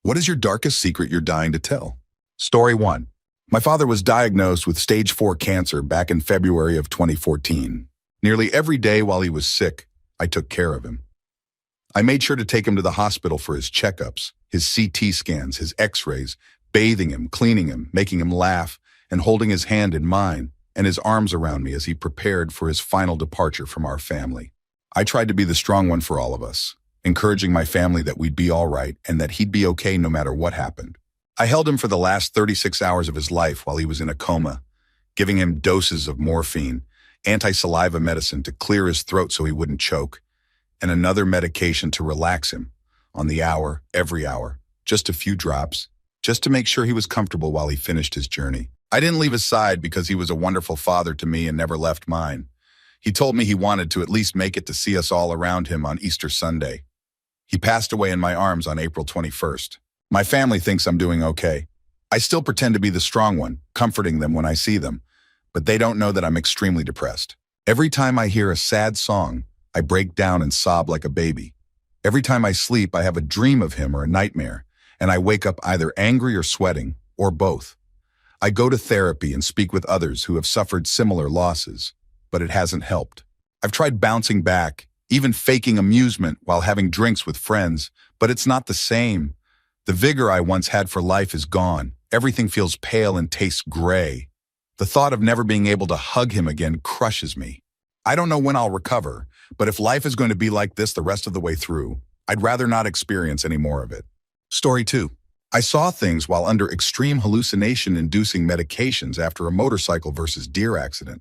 What is your darkest secret you're dying to tell? Story 1. My father was diagnosed with stage 4 cancer back in February of 2014. Nearly every day while he was sick, I took care of him. I made sure to take him to the hospital for his checkups, his CT scans, his x-rays, bathing him, cleaning him, making him laugh, and holding his hand in mine and his arms around me as he prepared for his final departure from our family. I tried to be the strong one for all of us, encouraging my family that we'd be all right and that he'd be okay no matter what happened. I held him for the last 36 hours of his life while he was in a coma, giving him doses of morphine, anti-saliva medicine to clear his throat so he wouldn't choke, and another medication to relax him on the hour, every hour, just a few drops, just to make sure he was comfortable while he finished his journey. I didn't leave his side because he was a wonderful father to me and never left mine. He told me he wanted to at least make it to see us all around him on Easter Sunday. He passed away in my arms on April 21st. My family thinks I'm doing okay. I still pretend to be the strong one, comforting them when I see them, but they don't know that I'm extremely depressed. Every time I hear a sad song, I break down and sob like a baby. Every time I sleep, I have a dream of him or a nightmare, and I wake up either angry or sweating, or both. I go to therapy and speak with others who have suffered similar losses, but it hasn't helped. I've tried bouncing back, even faking amusement while having drinks with friends, but it's not the same. The vigor I once had for life is gone. Everything feels pale and tastes gray. The thought of never being able to hug him again crushes me. I don't know when I'll recover, but if life is going to be like this the rest of the way through, I'd rather not experience any more of it. Story 2. I saw things while under extreme hallucination-inducing medications after a motorcycle versus deer accident.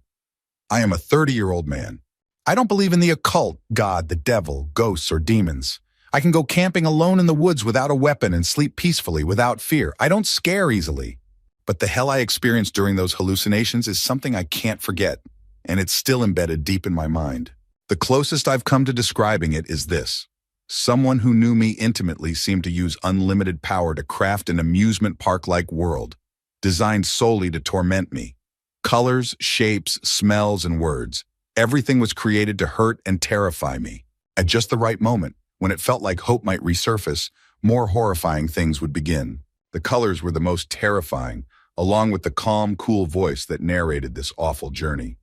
I am a 30-year-old man. I don't believe in the occult, God, the devil, ghosts, or demons. I can go camping alone in the woods without a weapon and sleep peacefully without fear. I don't scare easily. But the hell I experienced during those hallucinations is something I can't forget, and it's still embedded deep in my mind. The closest I've come to describing it is this. Someone who knew me intimately seemed to use unlimited power to craft an amusement park-like world, designed solely to torment me. Colors, shapes, smells, and words. Everything was created to hurt and terrify me. At just the right moment, when it felt like hope might resurface, more horrifying things would begin. The colors were the most terrifying, along with the calm, cool voice that narrated this awful journey.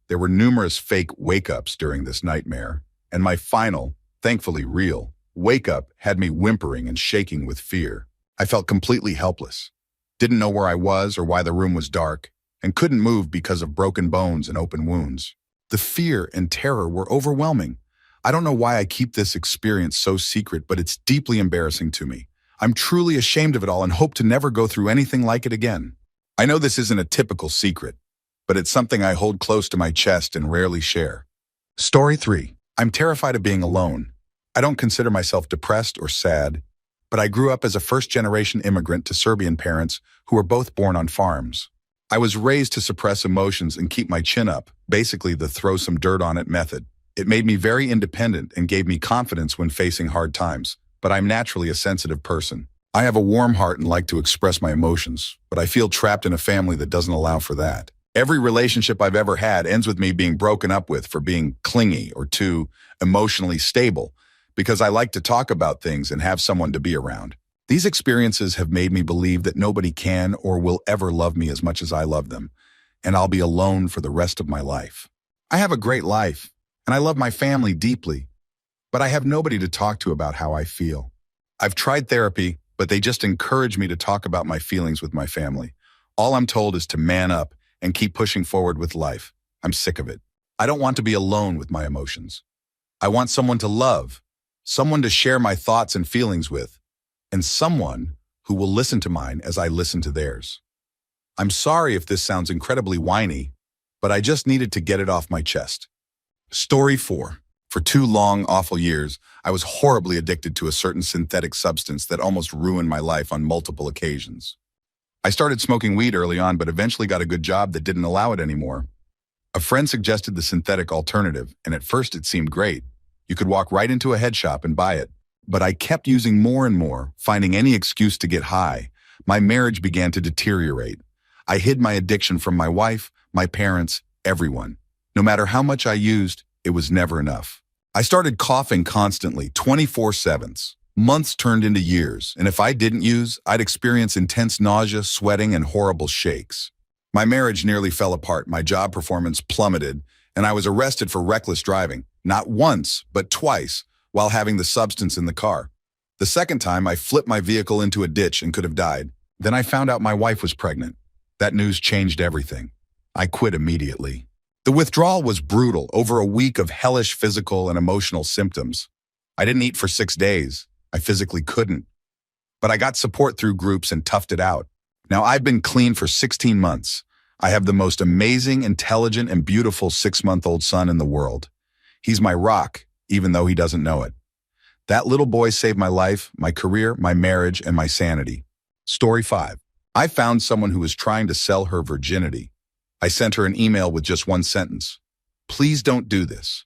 There were numerous fake wake-ups during this nightmare, and my final, thankfully real, wake-up had me whimpering and shaking with fear. I felt completely helpless, didn't know where I was or why the room was dark, and couldn't move because of broken bones and open wounds. The fear and terror were overwhelming. I don't know why I keep this experience so secret, but it's deeply embarrassing to me. I'm truly ashamed of it all and hope to never go through anything like it again. I know this isn't a typical secret, but it's something I hold close to my chest and rarely share. Story 3. I'm terrified of being alone. I don't consider myself depressed or sad, but I grew up as a first-generation immigrant to Serbian parents who were both born on farms. I was raised to suppress emotions and keep my chin up, basically the throw some dirt on it method. It made me very independent and gave me confidence when facing hard times, but I'm naturally a sensitive person. I have a warm heart and like to express my emotions, but I feel trapped in a family that doesn't allow for that. Every relationship I've ever had ends with me being broken up with for being clingy or too emotionally stable, because I like to talk about things and have someone to be around. These experiences have made me believe that nobody can or will ever love me as much as I love them, and I'll be alone for the rest of my life. I have a great life, and I love my family deeply, but I have nobody to talk to about how I feel. I've tried therapy, but they just encourage me to talk about my feelings with my family. All I'm told is to man up and keep pushing forward with life. I'm sick of it. I don't want to be alone with my emotions. I want someone to love, someone to share my thoughts and feelings with, and someone who will listen to mine as I listen to theirs. I'm sorry if this sounds incredibly whiny, but I just needed to get it off my chest. Story 4. For 2 long, awful years, I was horribly addicted to a certain synthetic substance that almost ruined my life on multiple occasions. I started smoking weed early on, but eventually got a good job that didn't allow it anymore. A friend suggested the synthetic alternative, and at first it seemed great. You could walk right into a head shop and buy it. But I kept using more and more, finding any excuse to get high. My marriage began to deteriorate. I hid my addiction from my wife, my parents, everyone. No matter how much I used, it was never enough. I started coughing constantly, 24/7. Months turned into years, and if I didn't use, I'd experience intense nausea, sweating, and horrible shakes. My marriage nearly fell apart, my job performance plummeted, and I was arrested for reckless driving, not once, but twice, while having the substance in the car. The second time, I flipped my vehicle into a ditch and could have died. Then I found out my wife was pregnant. That news changed everything. I quit immediately. The withdrawal was brutal, over a week of hellish physical and emotional symptoms. I didn't eat for 6 days. I physically couldn't. But I got support through groups and toughed it out. Now I've been clean for 16 months. I have the most amazing, intelligent, and beautiful 6-month-old son in the world. He's my rock, even though he doesn't know it. That little boy saved my life, my career, my marriage, and my sanity. Story 5. I found someone who was trying to sell her virginity. I sent her an email with just one sentence. Please don't do this.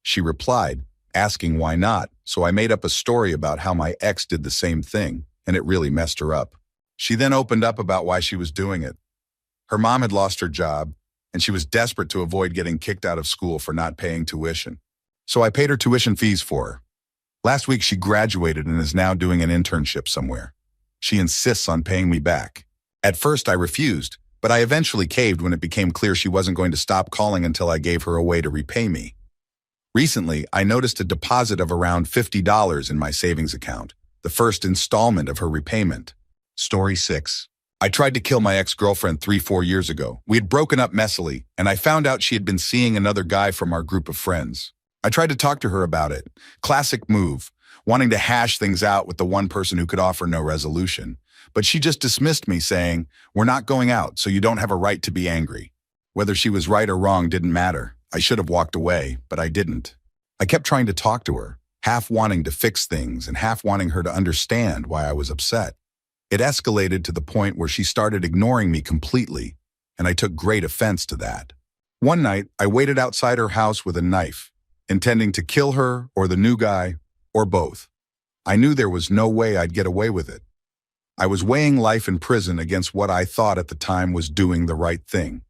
She replied, asking why not, so I made up a story about how my ex did the same thing, and it really messed her up. She then opened up about why she was doing it. Her mom had lost her job, and she was desperate to avoid getting kicked out of school for not paying tuition. So I paid her tuition fees for her. Last week she graduated and is now doing an internship somewhere. She insists on paying me back. At first I refused, but I eventually caved when it became clear she wasn't going to stop calling until I gave her a way to repay me. Recently, I noticed a deposit of around $50 in my savings account, the first installment of her repayment. Story 6. I tried to kill my ex-girlfriend 3-4 years ago. We had broken up messily, and I found out she had been seeing another guy from our group of friends. I tried to talk to her about it. Classic move, wanting to hash things out with the one person who could offer no resolution. But she just dismissed me, saying, "We're not going out, so you don't have a right to be angry." Whether she was right or wrong didn't matter. I should have walked away, but I didn't. I kept trying to talk to her, half wanting to fix things and half wanting her to understand why I was upset. It escalated to the point where she started ignoring me completely, and I took great offense to that. One night, I waited outside her house with a knife, intending to kill her or the new guy, or both. I knew there was no way I'd get away with it. I was weighing life in prison against what I thought at the time was doing the right thing.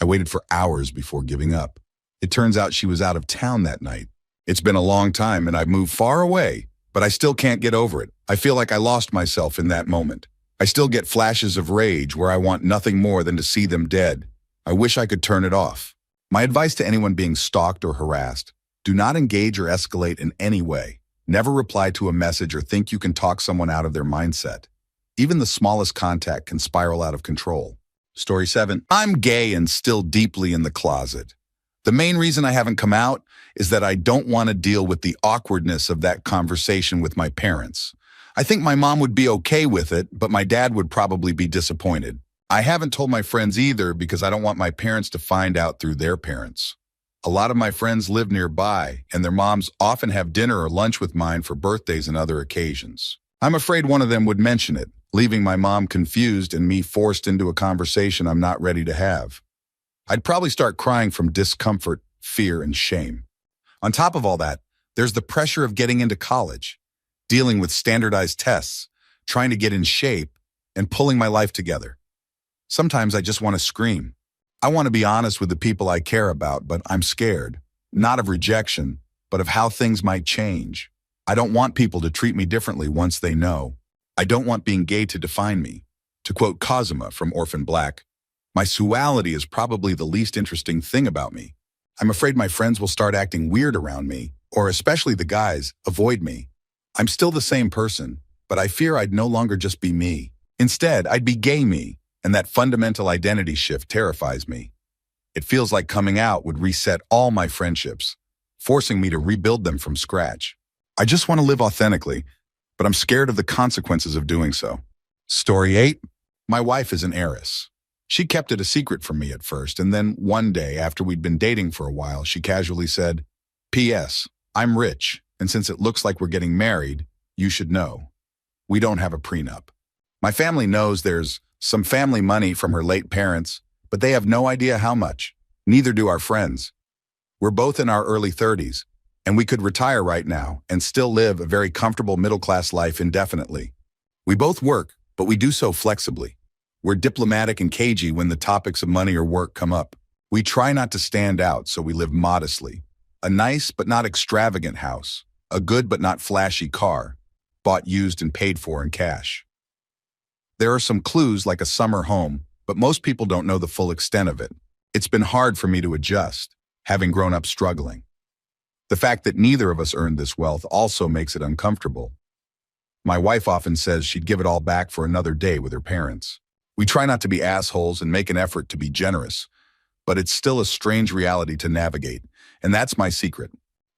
I waited for hours before giving up. It turns out she was out of town that night. It's been a long time and I've moved far away, but I still can't get over it. I feel like I lost myself in that moment. I still get flashes of rage where I want nothing more than to see them dead. I wish I could turn it off. My advice to anyone being stalked or harassed: do not engage or escalate in any way. Never reply to a message or think you can talk someone out of their mindset. Even the smallest contact can spiral out of control. Story 7. I'm gay and still deeply in the closet. The main reason I haven't come out is that I don't want to deal with the awkwardness of that conversation with my parents. I think my mom would be okay with it, but my dad would probably be disappointed. I haven't told my friends either because I don't want my parents to find out through their parents. A lot of my friends live nearby, and their moms often have dinner or lunch with mine for birthdays and other occasions. I'm afraid one of them would mention it, leaving my mom confused and me forced into a conversation I'm not ready to have. I'd probably start crying from discomfort, fear, and shame. On top of all that, there's the pressure of getting into college, dealing with standardized tests, trying to get in shape, and pulling my life together. Sometimes I just want to scream. I want to be honest with the people I care about, but I'm scared, not of rejection, but of how things might change. I don't want people to treat me differently once they know. I don't want being gay to define me. To quote Cosima from Orphan Black, my sexuality is probably the least interesting thing about me. I'm afraid my friends will start acting weird around me, or especially the guys, avoid me. I'm still the same person, but I fear I'd no longer just be me. Instead, I'd be gay me, and that fundamental identity shift terrifies me. It feels like coming out would reset all my friendships, forcing me to rebuild them from scratch. I just want to live authentically, but I'm scared of the consequences of doing so. Story 8. My wife is an heiress. She kept it a secret from me at first, and then one day, after we'd been dating for a while, she casually said, "P.S. I'm rich, and since it looks like we're getting married, you should know. We don't have a prenup." My family knows there's some family money from her late parents, but they have no idea how much. Neither do our friends. We're both in our early 30s, and we could retire right now and still live a very comfortable middle-class life indefinitely. We both work, but we do so flexibly. We're diplomatic and cagey when the topics of money or work come up. We try not to stand out, so we live modestly. A nice but not extravagant house, a good but not flashy car, bought used and paid for in cash. There are some clues like a summer home, but most people don't know the full extent of it. It's been hard for me to adjust, having grown up struggling. The fact that neither of us earned this wealth also makes it uncomfortable. My wife often says she'd give it all back for another day with her parents. We try not to be assholes and make an effort to be generous, but it's still a strange reality to navigate, and that's my secret.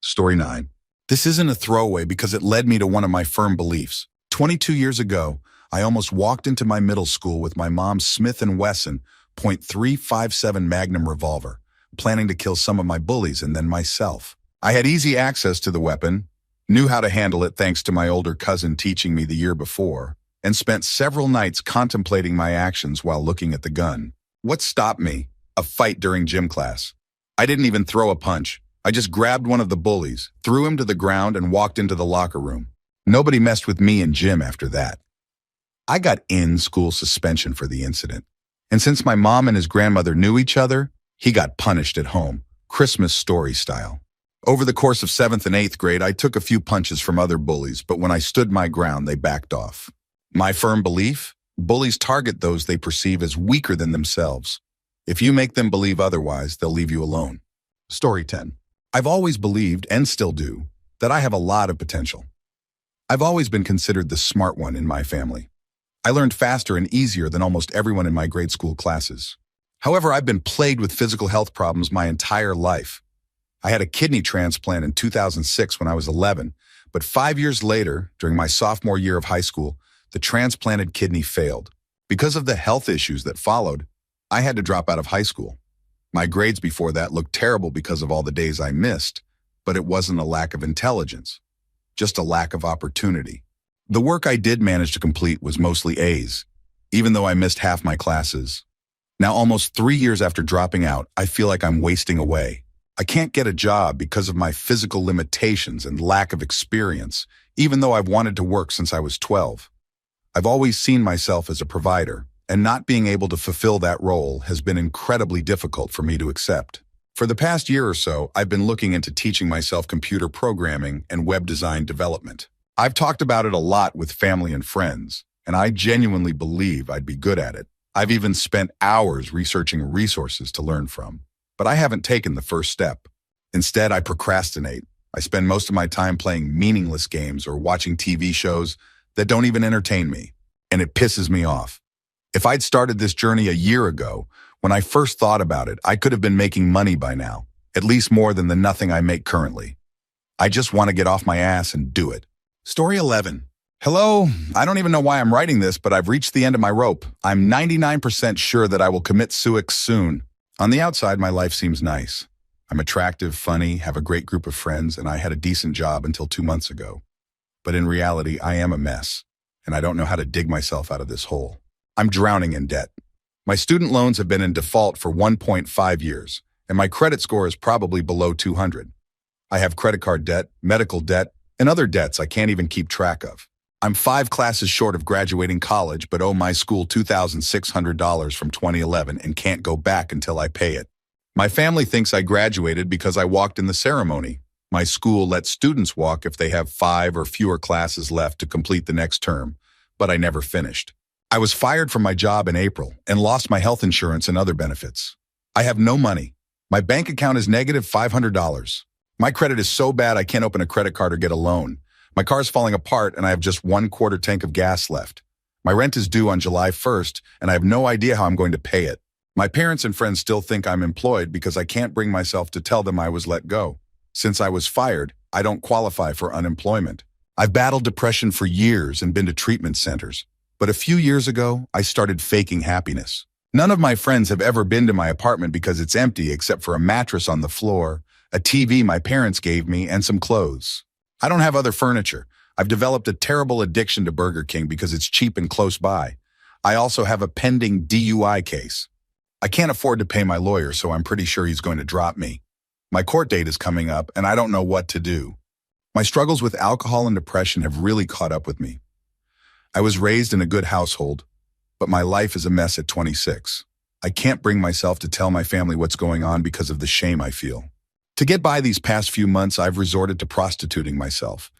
Story 9. This isn't a throwaway because it led me to one of my firm beliefs. 22 years ago, I almost walked into my middle school with my mom's Smith & Wesson .357 Magnum revolver, planning to kill some of my bullies and then myself. I had easy access to the weapon, knew how to handle it thanks to my older cousin teaching me the year before, and spent several nights contemplating my actions while looking at the gun. What stopped me? A fight during gym class. I didn't even throw a punch. I just grabbed one of the bullies, threw him to the ground, and walked into the locker room. Nobody messed with me in gym after that. I got in-school suspension for the incident. And since my mom and his grandmother knew each other, he got punished at home, Christmas Story style. Over the course of 7th and 8th grade, I took a few punches from other bullies, but when I stood my ground, they backed off. My firm belief? Bullies target those they perceive as weaker than themselves. If you make them believe otherwise, they'll leave you alone. Story 10. I've always believed, and still do, that I have a lot of potential. I've always been considered the smart one in my family. I learned faster and easier than almost everyone in my grade school classes. However, I've been plagued with physical health problems my entire life. I had a kidney transplant in 2006 when I was 11, but 5 years later, during my sophomore year of high school, the transplanted kidney failed. Because of the health issues that followed, I had to drop out of high school. My grades before that looked terrible because of all the days I missed, but it wasn't a lack of intelligence, just a lack of opportunity. The work I did manage to complete was mostly A's, even though I missed half my classes. Now, almost 3 years after dropping out, I feel like I'm wasting away. I can't get a job because of my physical limitations and lack of experience, even though I've wanted to work since I was 12. I've always seen myself as a provider, and not being able to fulfill that role has been incredibly difficult for me to accept. For the past year or so, I've been looking into teaching myself computer programming and web design development. I've talked about it a lot with family and friends, and I genuinely believe I'd be good at it. I've even spent hours researching resources to learn from, but I haven't taken the first step. Instead, I procrastinate. I spend most of my time playing meaningless games or watching TV shows that don't even entertain me, and it pisses me off. If I'd started this journey a year ago, when I first thought about it, I could have been making money by now, at least more than the nothing I make currently. I just want to get off my ass and do it. Story 11. Hello, I don't even know why I'm writing this, but I've reached the end of my rope. I'm 99% sure that I will commit suicide soon. On the outside, my life seems nice. I'm attractive, funny, have a great group of friends, and I had a decent job until 2 months ago. But in reality, I am a mess, and I don't know how to dig myself out of this hole. I'm drowning in debt. My student loans have been in default for 1.5 years, and my credit score is probably below 200. I have credit card debt, medical debt, and other debts I can't even keep track of. I'm 5 classes short of graduating college, but owe my school $2,600 from 2011 and can't go back until I pay it. My family thinks I graduated because I walked in the ceremony. My school lets students walk if they have 5 or fewer classes left to complete the next term, but I never finished. I was fired from my job in April and lost my health insurance and other benefits. I have no money. My bank account is negative $500. My credit is so bad I can't open a credit card or get a loan. My car is falling apart and I have just 1/4 tank of gas left. My rent is due on July 1st and I have no idea how I'm going to pay it. My parents and friends still think I'm employed because I can't bring myself to tell them I was let go. Since I was fired, I don't qualify for unemployment. I've battled depression for years and been to treatment centers. But a few years ago, I started faking happiness. None of my friends have ever been to my apartment because it's empty except for a mattress on the floor, a TV my parents gave me, and some clothes. I don't have other furniture. I've developed a terrible addiction to Burger King because it's cheap and close by. I also have a pending DUI case. I can't afford to pay my lawyer, so I'm pretty sure he's going to drop me. My court date is coming up, and I don't know what to do. My struggles with alcohol and depression have really caught up with me. I was raised in a good household, but my life is a mess at 26. I can't bring myself to tell my family what's going on because of the shame I feel. To get by these past few months, I've resorted to prostituting myself.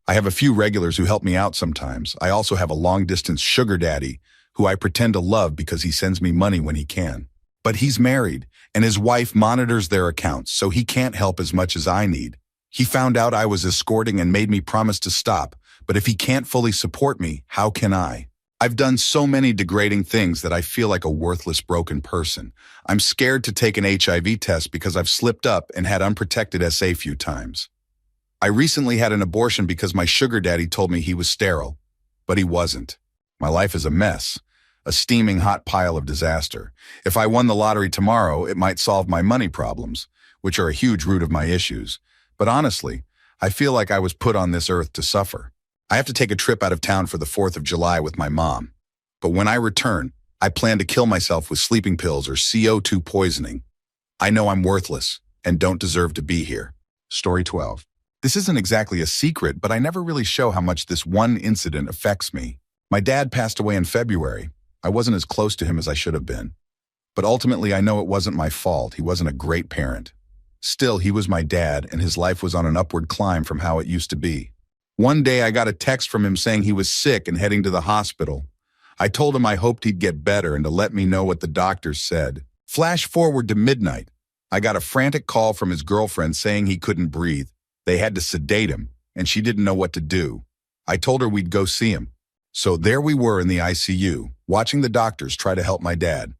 I have a few regulars who help me out sometimes. I also have a long-distance sugar daddy who I pretend to love because he sends me money when he can. But he's married, and his wife monitors their accounts, so he can't help as much as I need. He found out I was escorting and made me promise to stop, but if he can't fully support me, how can I? I've done so many degrading things that I feel like a worthless, broken person. I'm scared to take an HIV test because I've slipped up and had unprotected SA a few times. I recently had an abortion because my sugar daddy told me he was sterile, but he wasn't. My life is a mess, a steaming hot pile of disaster. If I won the lottery tomorrow, it might solve my money problems, which are a huge root of my issues. But honestly, I feel like I was put on this earth to suffer. I have to take a trip out of town for the 4th of July with my mom. But when I return, I plan to kill myself with sleeping pills or CO2 poisoning. I know I'm worthless and don't deserve to be here. Story 12. This isn't exactly a secret, but I never really show how much this one incident affects me. My dad passed away in February. I wasn't as close to him as I should have been. But ultimately, I know it wasn't my fault. He wasn't a great parent. Still, he was my dad, and his life was on an upward climb from how it used to be. One day, I got a text from him saying he was sick and heading to the hospital. I told him I hoped he'd get better and to let me know what the doctors said. Flash forward to midnight. I got a frantic call from his girlfriend saying he couldn't breathe. They had to sedate him, and she didn't know what to do. I told her we'd go see him. So there we were in the ICU, watching the doctors try to help my dad.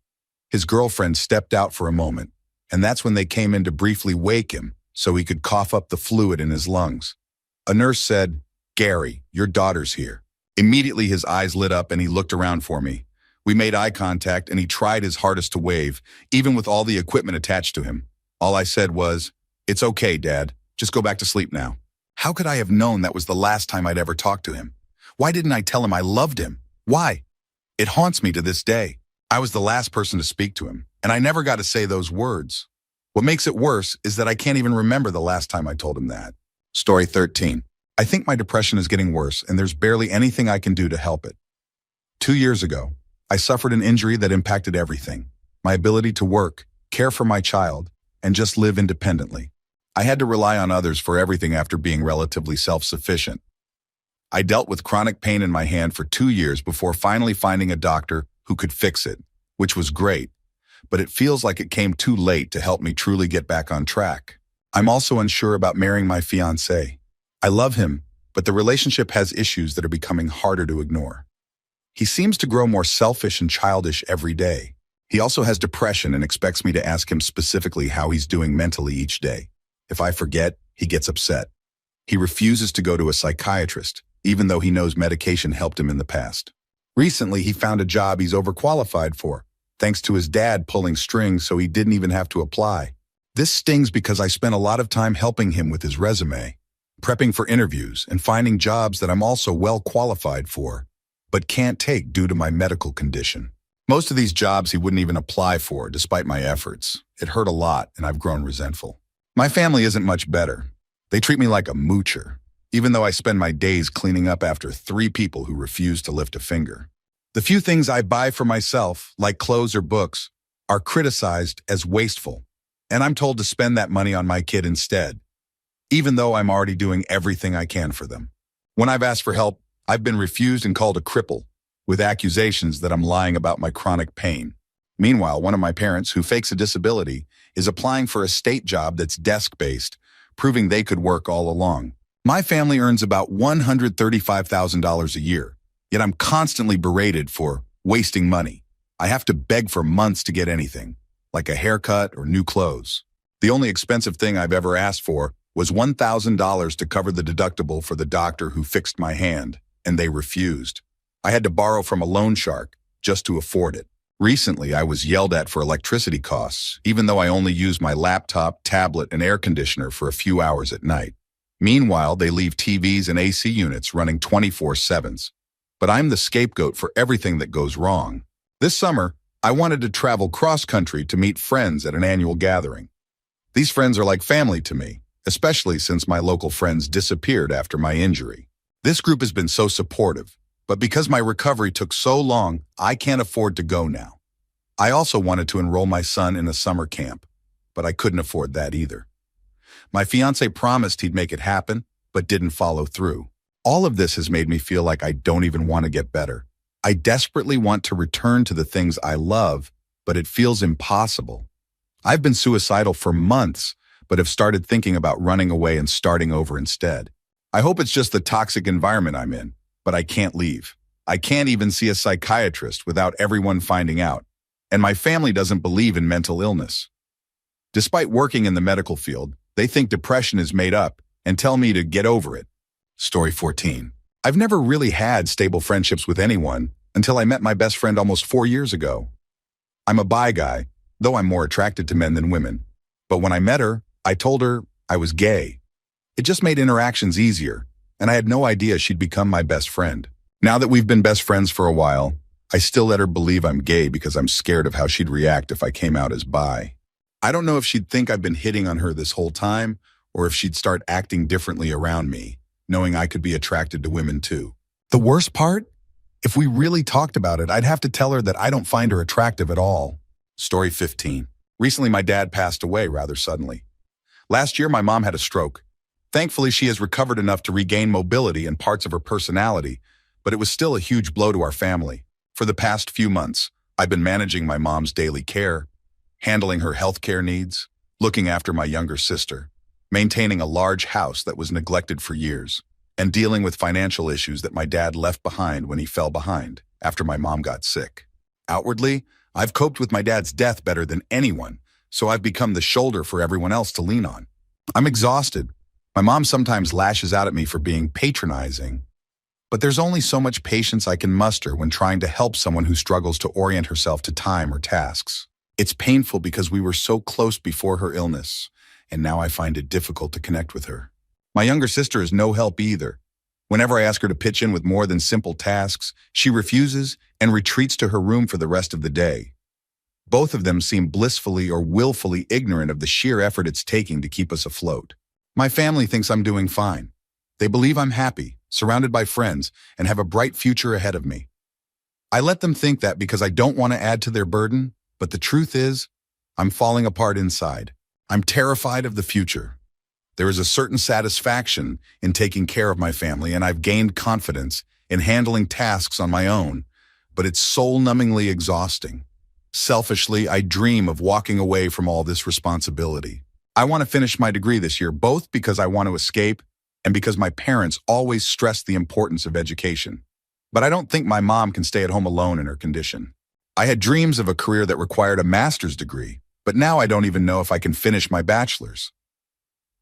His girlfriend stepped out for a moment, and that's when they came in to briefly wake him so he could cough up the fluid in his lungs. A nurse said, "Gary, your daughter's here." Immediately his eyes lit up and he looked around for me. We made eye contact and he tried his hardest to wave, even with all the equipment attached to him. All I said was, "It's okay, Dad. Just go back to sleep now." How could I have known that was the last time I'd ever talked to him? Why didn't I tell him I loved him? Why? It haunts me to this day. I was the last person to speak to him, and I never got to say those words. What makes it worse is that I can't even remember the last time I told him that. Story 13. I think my depression is getting worse, and there's barely anything I can do to help it. 2 years ago, I suffered an injury that impacted everything: my ability to work, care for my child, and just live independently. I had to rely on others for everything after being relatively self-sufficient. I dealt with chronic pain in my hand for 2 years before finally finding a doctor who could fix it, which was great, but it feels like it came too late to help me truly get back on track. I'm also unsure about marrying my fiancé. I love him, but the relationship has issues that are becoming harder to ignore. He seems to grow more selfish and childish every day. He also has depression and expects me to ask him specifically how he's doing mentally each day. If I forget, he gets upset. He refuses to go to a psychiatrist, even though he knows medication helped him in the past. Recently, he found a job he's overqualified for, thanks to his dad pulling strings so he didn't even have to apply. This stings because I spent a lot of time helping him with his resume, prepping for interviews, and finding jobs that I'm also well qualified for, but can't take due to my medical condition. Most of these jobs he wouldn't even apply for, despite my efforts. It hurt a lot, and I've grown resentful. My family isn't much better. They treat me like a moocher, even though I spend my days cleaning up after 3 people who refuse to lift a finger. The few things I buy for myself, like clothes or books, are criticized as wasteful, and I'm told to spend that money on my kid instead, even though I'm already doing everything I can for them. When I've asked for help, I've been refused and called a cripple, with accusations that I'm lying about my chronic pain. Meanwhile, one of my parents, who fakes a disability, is applying for a state job that's desk-based, proving they could work all along. My family earns about $135,000 a year, yet I'm constantly berated for wasting money. I have to beg for months to get anything, like a haircut or new clothes. The only expensive thing I've ever asked for was $1,000 to cover the deductible for the doctor who fixed my hand, and they refused. I had to borrow from a loan shark just to afford it. Recently, I was yelled at for electricity costs, even though I only use my laptop, tablet, and air conditioner for a few hours at night. Meanwhile, they leave TVs and AC units running 24/7s. But I'm the scapegoat for everything that goes wrong. This summer, I wanted to travel cross-country to meet friends at an annual gathering. These friends are like family to me, especially since my local friends disappeared after my injury. This group has been so supportive, but because my recovery took so long, I can't afford to go now. I also wanted to enroll my son in a summer camp, but I couldn't afford that either. My fiancé promised he'd make it happen, but didn't follow through. All of this has made me feel like I don't even want to get better. I desperately want to return to the things I love, but it feels impossible. I've been suicidal for months, but have started thinking about running away and starting over instead. I hope it's just the toxic environment I'm in, but I can't leave. I can't even see a psychiatrist without everyone finding out, and my family doesn't believe in mental illness. Despite working in the medical field, they think depression is made up and tell me to get over it. Story 14. I've never really had stable friendships with anyone until I met my best friend almost 4 years ago. I'm a bi guy, though I'm more attracted to men than women. But when I met her, I told her I was gay. It just made interactions easier, and I had no idea she'd become my best friend. Now that we've been best friends for a while, I still let her believe I'm gay because I'm scared of how she'd react if I came out as bi. I don't know if she'd think I've been hitting on her this whole time, or if she'd start acting differently around me, knowing I could be attracted to women too. The worst part? If we really talked about it, I'd have to tell her that I don't find her attractive at all. Story 15. Recently, my dad passed away rather suddenly. Last year, my mom had a stroke. Thankfully, she has recovered enough to regain mobility and parts of her personality, but it was still a huge blow to our family. For the past few months, I've been managing my mom's daily care, handling her healthcare needs, looking after my younger sister, maintaining a large house that was neglected for years, and dealing with financial issues that my dad left behind when he fell behind after my mom got sick. Outwardly, I've coped with my dad's death better than anyone, so I've become the shoulder for everyone else to lean on. I'm exhausted. My mom sometimes lashes out at me for being patronizing, but there's only so much patience I can muster when trying to help someone who struggles to orient herself to time or tasks. It's painful because we were so close before her illness, and now I find it difficult to connect with her. My younger sister is no help either. Whenever I ask her to pitch in with more than simple tasks, she refuses and retreats to her room for the rest of the day. Both of them seem blissfully or willfully ignorant of the sheer effort it's taking to keep us afloat. My family thinks I'm doing fine. They believe I'm happy, surrounded by friends, and have a bright future ahead of me. I let them think that because I don't want to add to their burden, but the truth is, I'm falling apart inside. I'm terrified of the future. There is a certain satisfaction in taking care of my family, and I've gained confidence in handling tasks on my own, but it's soul-numbingly exhausting. Selfishly, I dream of walking away from all this responsibility. I want to finish my degree this year, both because I want to escape and because my parents always stressed the importance of education. But I don't think my mom can stay at home alone in her condition. I had dreams of a career that required a master's degree, but now I don't even know if I can finish my bachelor's.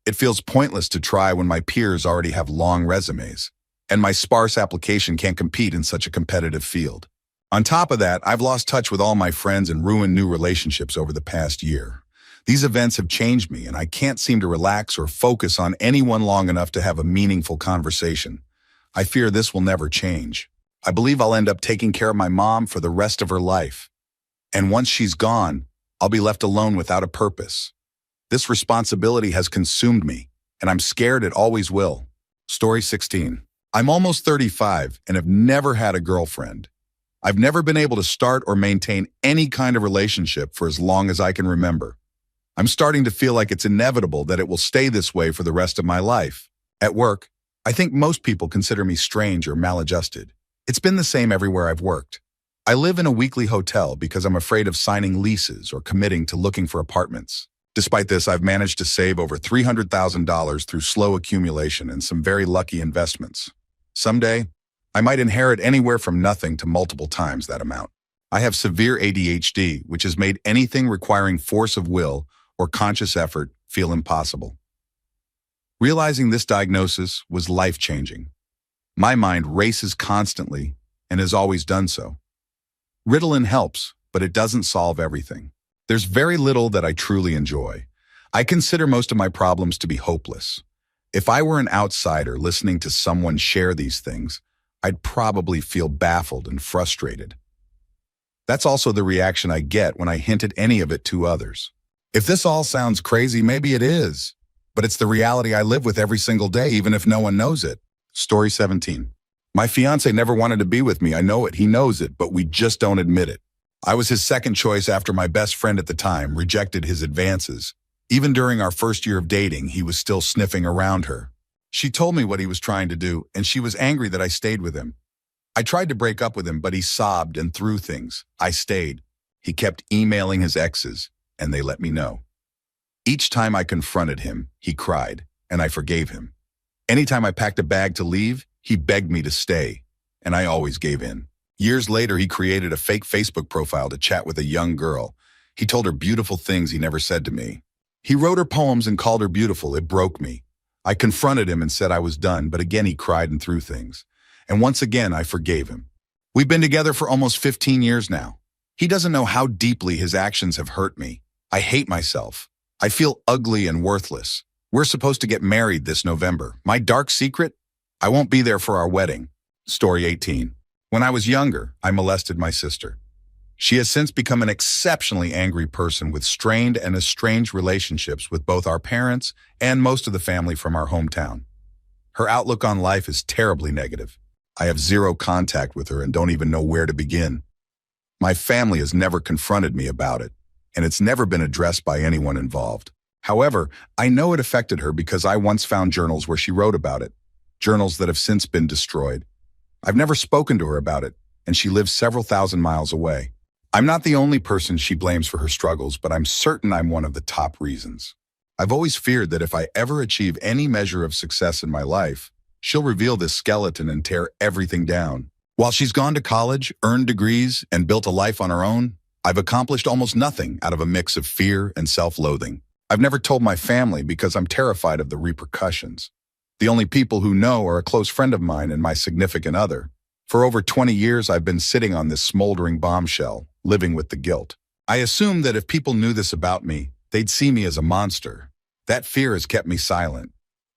It feels pointless to try when my peers already have long resumes, and my sparse application can't compete in such a competitive field. On top of that, I've lost touch with all my friends and ruined new relationships over the past year. These events have changed me, and I can't seem to relax or focus on anyone long enough to have a meaningful conversation. I fear this will never change. I believe I'll end up taking care of my mom for the rest of her life. And once she's gone, I'll be left alone without a purpose. This responsibility has consumed me, and I'm scared it always will. Story 16. I'm almost 35 and have never had a girlfriend. I've never been able to start or maintain any kind of relationship for as long as I can remember. I'm starting to feel like it's inevitable that it will stay this way for the rest of my life. At work, I think most people consider me strange or maladjusted. It's been the same everywhere I've worked. I live in a weekly hotel because I'm afraid of signing leases or committing to looking for apartments. Despite this, I've managed to save over $300,000 through slow accumulation and some very lucky investments. Someday, I might inherit anywhere from nothing to multiple times that amount. I have severe ADHD, which has made anything requiring force of will or conscious effort feel impossible. Realizing this diagnosis was life-changing. My mind races constantly and has always done so. Ritalin helps, but it doesn't solve everything. There's very little that I truly enjoy. I consider most of my problems to be hopeless. If I were an outsider listening to someone share these things, I'd probably feel baffled and frustrated. That's also the reaction I get when I hint at any of it to others. If this all sounds crazy, maybe it is, but it's the reality I live with every single day, even if no one knows it. Story 17. My fiance never wanted to be with me. I know it. He knows it, but we just don't admit it. I was his second choice after my best friend at the time rejected his advances. Even during our first year of dating, he was still sniffing around her. She told me what he was trying to do, and she was angry that I stayed with him. I tried to break up with him, but he sobbed and threw things. I stayed. He kept emailing his exes, and they let me know. Each time I confronted him, he cried, and I forgave him. Anytime I packed a bag to leave, he begged me to stay, and I always gave in. Years later, he created a fake Facebook profile to chat with a young girl. He told her beautiful things he never said to me. He wrote her poems and called her beautiful. It broke me. I confronted him and said I was done, but again he cried and threw things. And once again, I forgave him. We've been together for almost 15 years now. He doesn't know how deeply his actions have hurt me. I hate myself. I feel ugly and worthless. We're supposed to get married this November. My dark secret? I won't be there for our wedding. Story 18. When I was younger, I molested my sister. She has since become an exceptionally angry person with strained and estranged relationships with both our parents and most of the family from our hometown. Her outlook on life is terribly negative. I have zero contact with her and don't even know where to begin. My family has never confronted me about it, and it's never been addressed by anyone involved. However, I know it affected her because I once found journals where she wrote about it, journals that have since been destroyed. I've never spoken to her about it, and she lives several thousand miles away. I'm not the only person she blames for her struggles, but I'm certain I'm one of the top reasons. I've always feared that if I ever achieve any measure of success in my life, she'll reveal this skeleton and tear everything down. While she's gone to college, earned degrees, and built a life on her own, I've accomplished almost nothing out of a mix of fear and self-loathing. I've never told my family because I'm terrified of the repercussions. The only people who know are a close friend of mine and my significant other. For over 20 years, I've been sitting on this smoldering bombshell, living with the guilt. I assumed that if people knew this about me, they'd see me as a monster. That fear has kept me silent.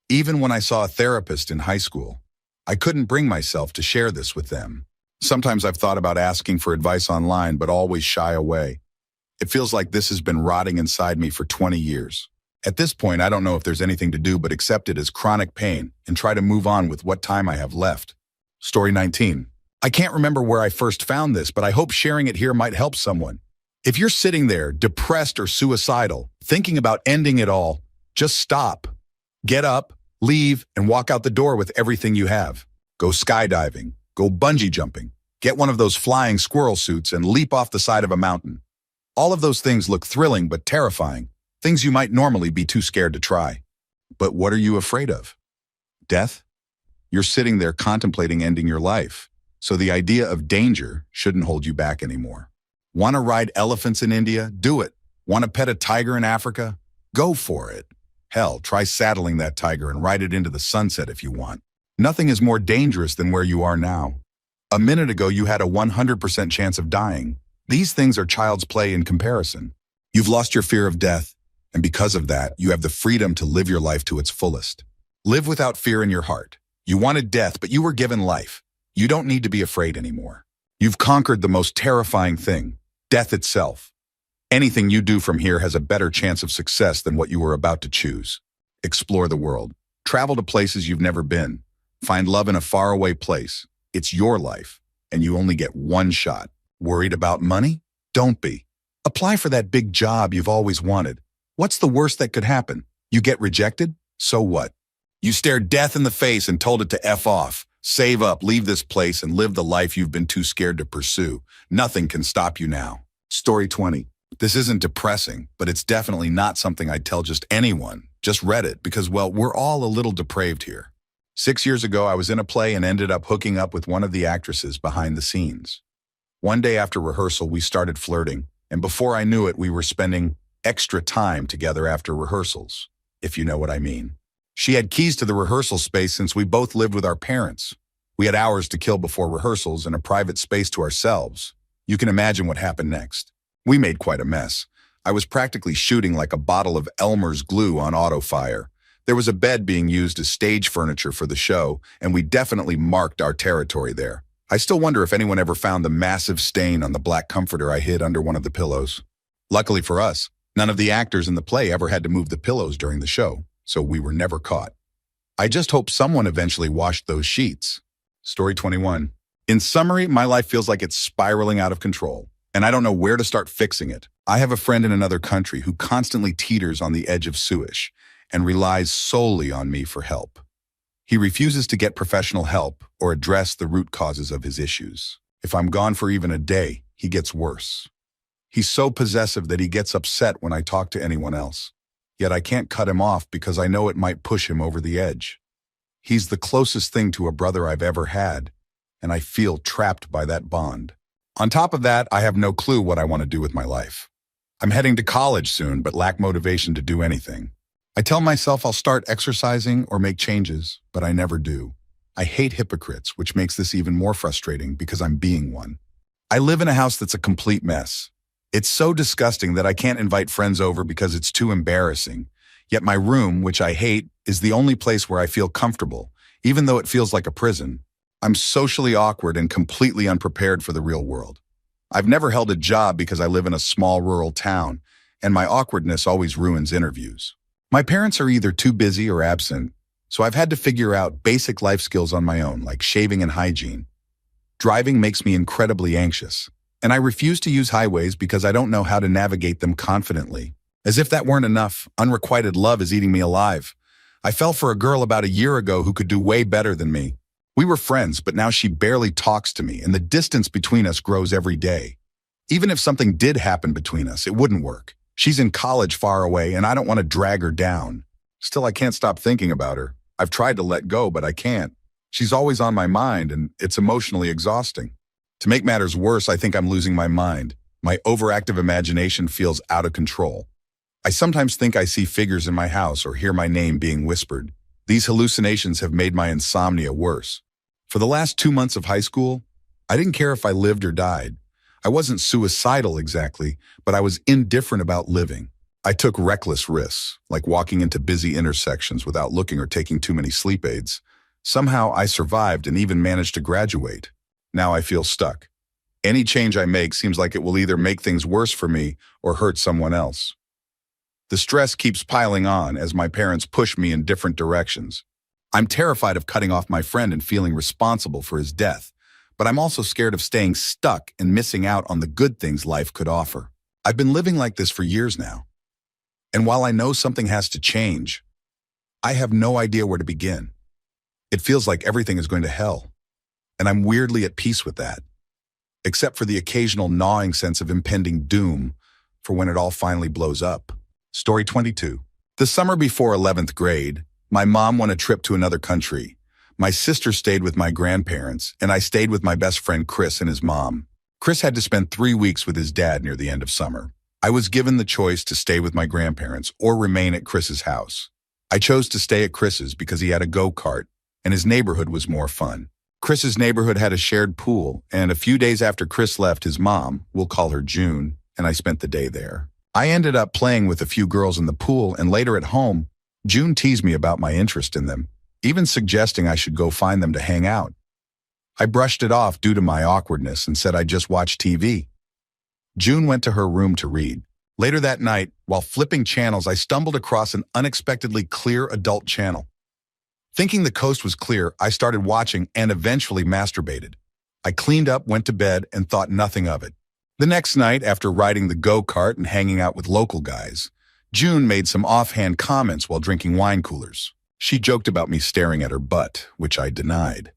Even when I saw a therapist in high school, I couldn't bring myself to share this with them. Sometimes I've thought about asking for advice online, but always shy away. It feels like this has been rotting inside me for 20 years. At this point, I don't know if there's anything to do but accept it as chronic pain and try to move on with what time I have left. Story 19. I can't remember where I first found this, but I hope sharing it here might help someone. If you're sitting there, depressed or suicidal, thinking about ending it all, just stop. Get up, leave, and walk out the door with everything you have. Go skydiving, go bungee jumping, get one of those flying squirrel suits and leap off the side of a mountain. All of those things look thrilling but terrifying, things you might normally be too scared to try. But what are you afraid of? Death? You're sitting there contemplating ending your life, so the idea of danger shouldn't hold you back anymore. Want to ride elephants in India? Do it. Want to pet a tiger in Africa? Go for it. Hell, try saddling that tiger and ride it into the sunset if you want. Nothing is more dangerous than where you are now. A minute ago, you had a 100% chance of dying. These things are child's play in comparison. You've lost your fear of death, and because of that, you have the freedom to live your life to its fullest. Live without fear in your heart. You wanted death, but you were given life. You don't need to be afraid anymore. You've conquered the most terrifying thing, death itself. Anything you do from here has a better chance of success than what you were about to choose. Explore the world. Travel to places you've never been. Find love in a faraway place. It's your life, and you only get one shot. Worried about money? Don't be. Apply for that big job you've always wanted. What's the worst that could happen? You get rejected? So what? You stared death in the face and told it to F off. Save up, leave this place, and live the life you've been too scared to pursue. Nothing can stop you now. Story 20. This isn't depressing, but it's definitely not something I'd tell just anyone. Just read it because, well, we're all a little depraved here. 6 years ago, I was in a play and ended up hooking up with one of the actresses behind the scenes. One day after rehearsal, we started flirting, and before I knew it, we were spending extra time together after rehearsals, if you know what I mean. She had keys to the rehearsal space since we both lived with our parents. We had hours to kill before rehearsals and a private space to ourselves. You can imagine what happened next. We made quite a mess. I was practically shooting like a bottle of Elmer's glue on auto fire. There was a bed being used as stage furniture for the show, and we definitely marked our territory there. I still wonder if anyone ever found the massive stain on the black comforter I hid under one of the pillows. Luckily for us, none of the actors in the play ever had to move the pillows during the show, so we were never caught. I just hope someone eventually washed those sheets. Story 21. In summary, my life feels like it's spiraling out of control, and I don't know where to start fixing it. I have a friend in another country who constantly teeters on the edge of suish and relies solely on me for help. He refuses to get professional help or address the root causes of his issues. If I'm gone for even a day, he gets worse. He's so possessive that he gets upset when I talk to anyone else. Yet I can't cut him off because I know it might push him over the edge. He's the closest thing to a brother I've ever had, and I feel trapped by that bond. On top of that, I have no clue what I want to do with my life. I'm heading to college soon, but lack motivation to do anything. I tell myself I'll start exercising or make changes, but I never do. I hate hypocrites, which makes this even more frustrating because I'm being one. I live in a house that's a complete mess. It's so disgusting that I can't invite friends over because it's too embarrassing. Yet my room, which I hate, is the only place where I feel comfortable, even though it feels like a prison. I'm socially awkward and completely unprepared for the real world. I've never held a job because I live in a small rural town, and my awkwardness always ruins interviews. My parents are either too busy or absent, so I've had to figure out basic life skills on my own, like shaving and hygiene. Driving makes me incredibly anxious, and I refuse to use highways because I don't know how to navigate them confidently. As if that weren't enough, unrequited love is eating me alive. I fell for a girl about a year ago who could do way better than me. We were friends, but now she barely talks to me, and the distance between us grows every day. Even if something did happen between us, it wouldn't work. She's in college far away, and I don't want to drag her down. Still, I can't stop thinking about her. I've tried to let go, but I can't. She's always on my mind, and it's emotionally exhausting. To make matters worse, I think I'm losing my mind. My overactive imagination feels out of control. I sometimes think I see figures in my house or hear my name being whispered. These hallucinations have made my insomnia worse. For the last 2 months of high school, I didn't care if I lived or died. I wasn't suicidal exactly, but I was indifferent about living. I took reckless risks, like walking into busy intersections without looking or taking too many sleep aids. Somehow I survived and even managed to graduate. Now I feel stuck. Any change I make seems like it will either make things worse for me or hurt someone else. The stress keeps piling on as my parents push me in different directions. I'm terrified of cutting off my friend and feeling responsible for his death, but I'm also scared of staying stuck and missing out on the good things life could offer. I've been living like this for years now. And while I know something has to change, I have no idea where to begin. It feels like everything is going to hell, and I'm weirdly at peace with that, except for the occasional gnawing sense of impending doom for when it all finally blows up. Story 22. The summer before 11th grade, my mom won a trip to another country. My sister stayed with my grandparents, and I stayed with my best friend Chris and his mom. Chris had to spend 3 weeks with his dad near the end of summer. I was given the choice to stay with my grandparents or remain at Chris's house. I chose to stay at Chris's because he had a go-kart, and his neighborhood was more fun. Chris's neighborhood had a shared pool, and a few days after Chris left, his mom, we'll call her June, and I spent the day there. I ended up playing with a few girls in the pool, and later at home, June teased me about my interest in them, even suggesting I should go find them to hang out. I brushed it off due to my awkwardness and said I'd just watch TV. June went to her room to read. Later that night, while flipping channels, I stumbled across an unexpectedly clear adult channel. Thinking the coast was clear, I started watching and eventually masturbated. I cleaned up, went to bed, and thought nothing of it. The next night, after riding the go-kart and hanging out with local guys, June made some offhand comments while drinking wine coolers. She joked about me staring at her butt, which I denied.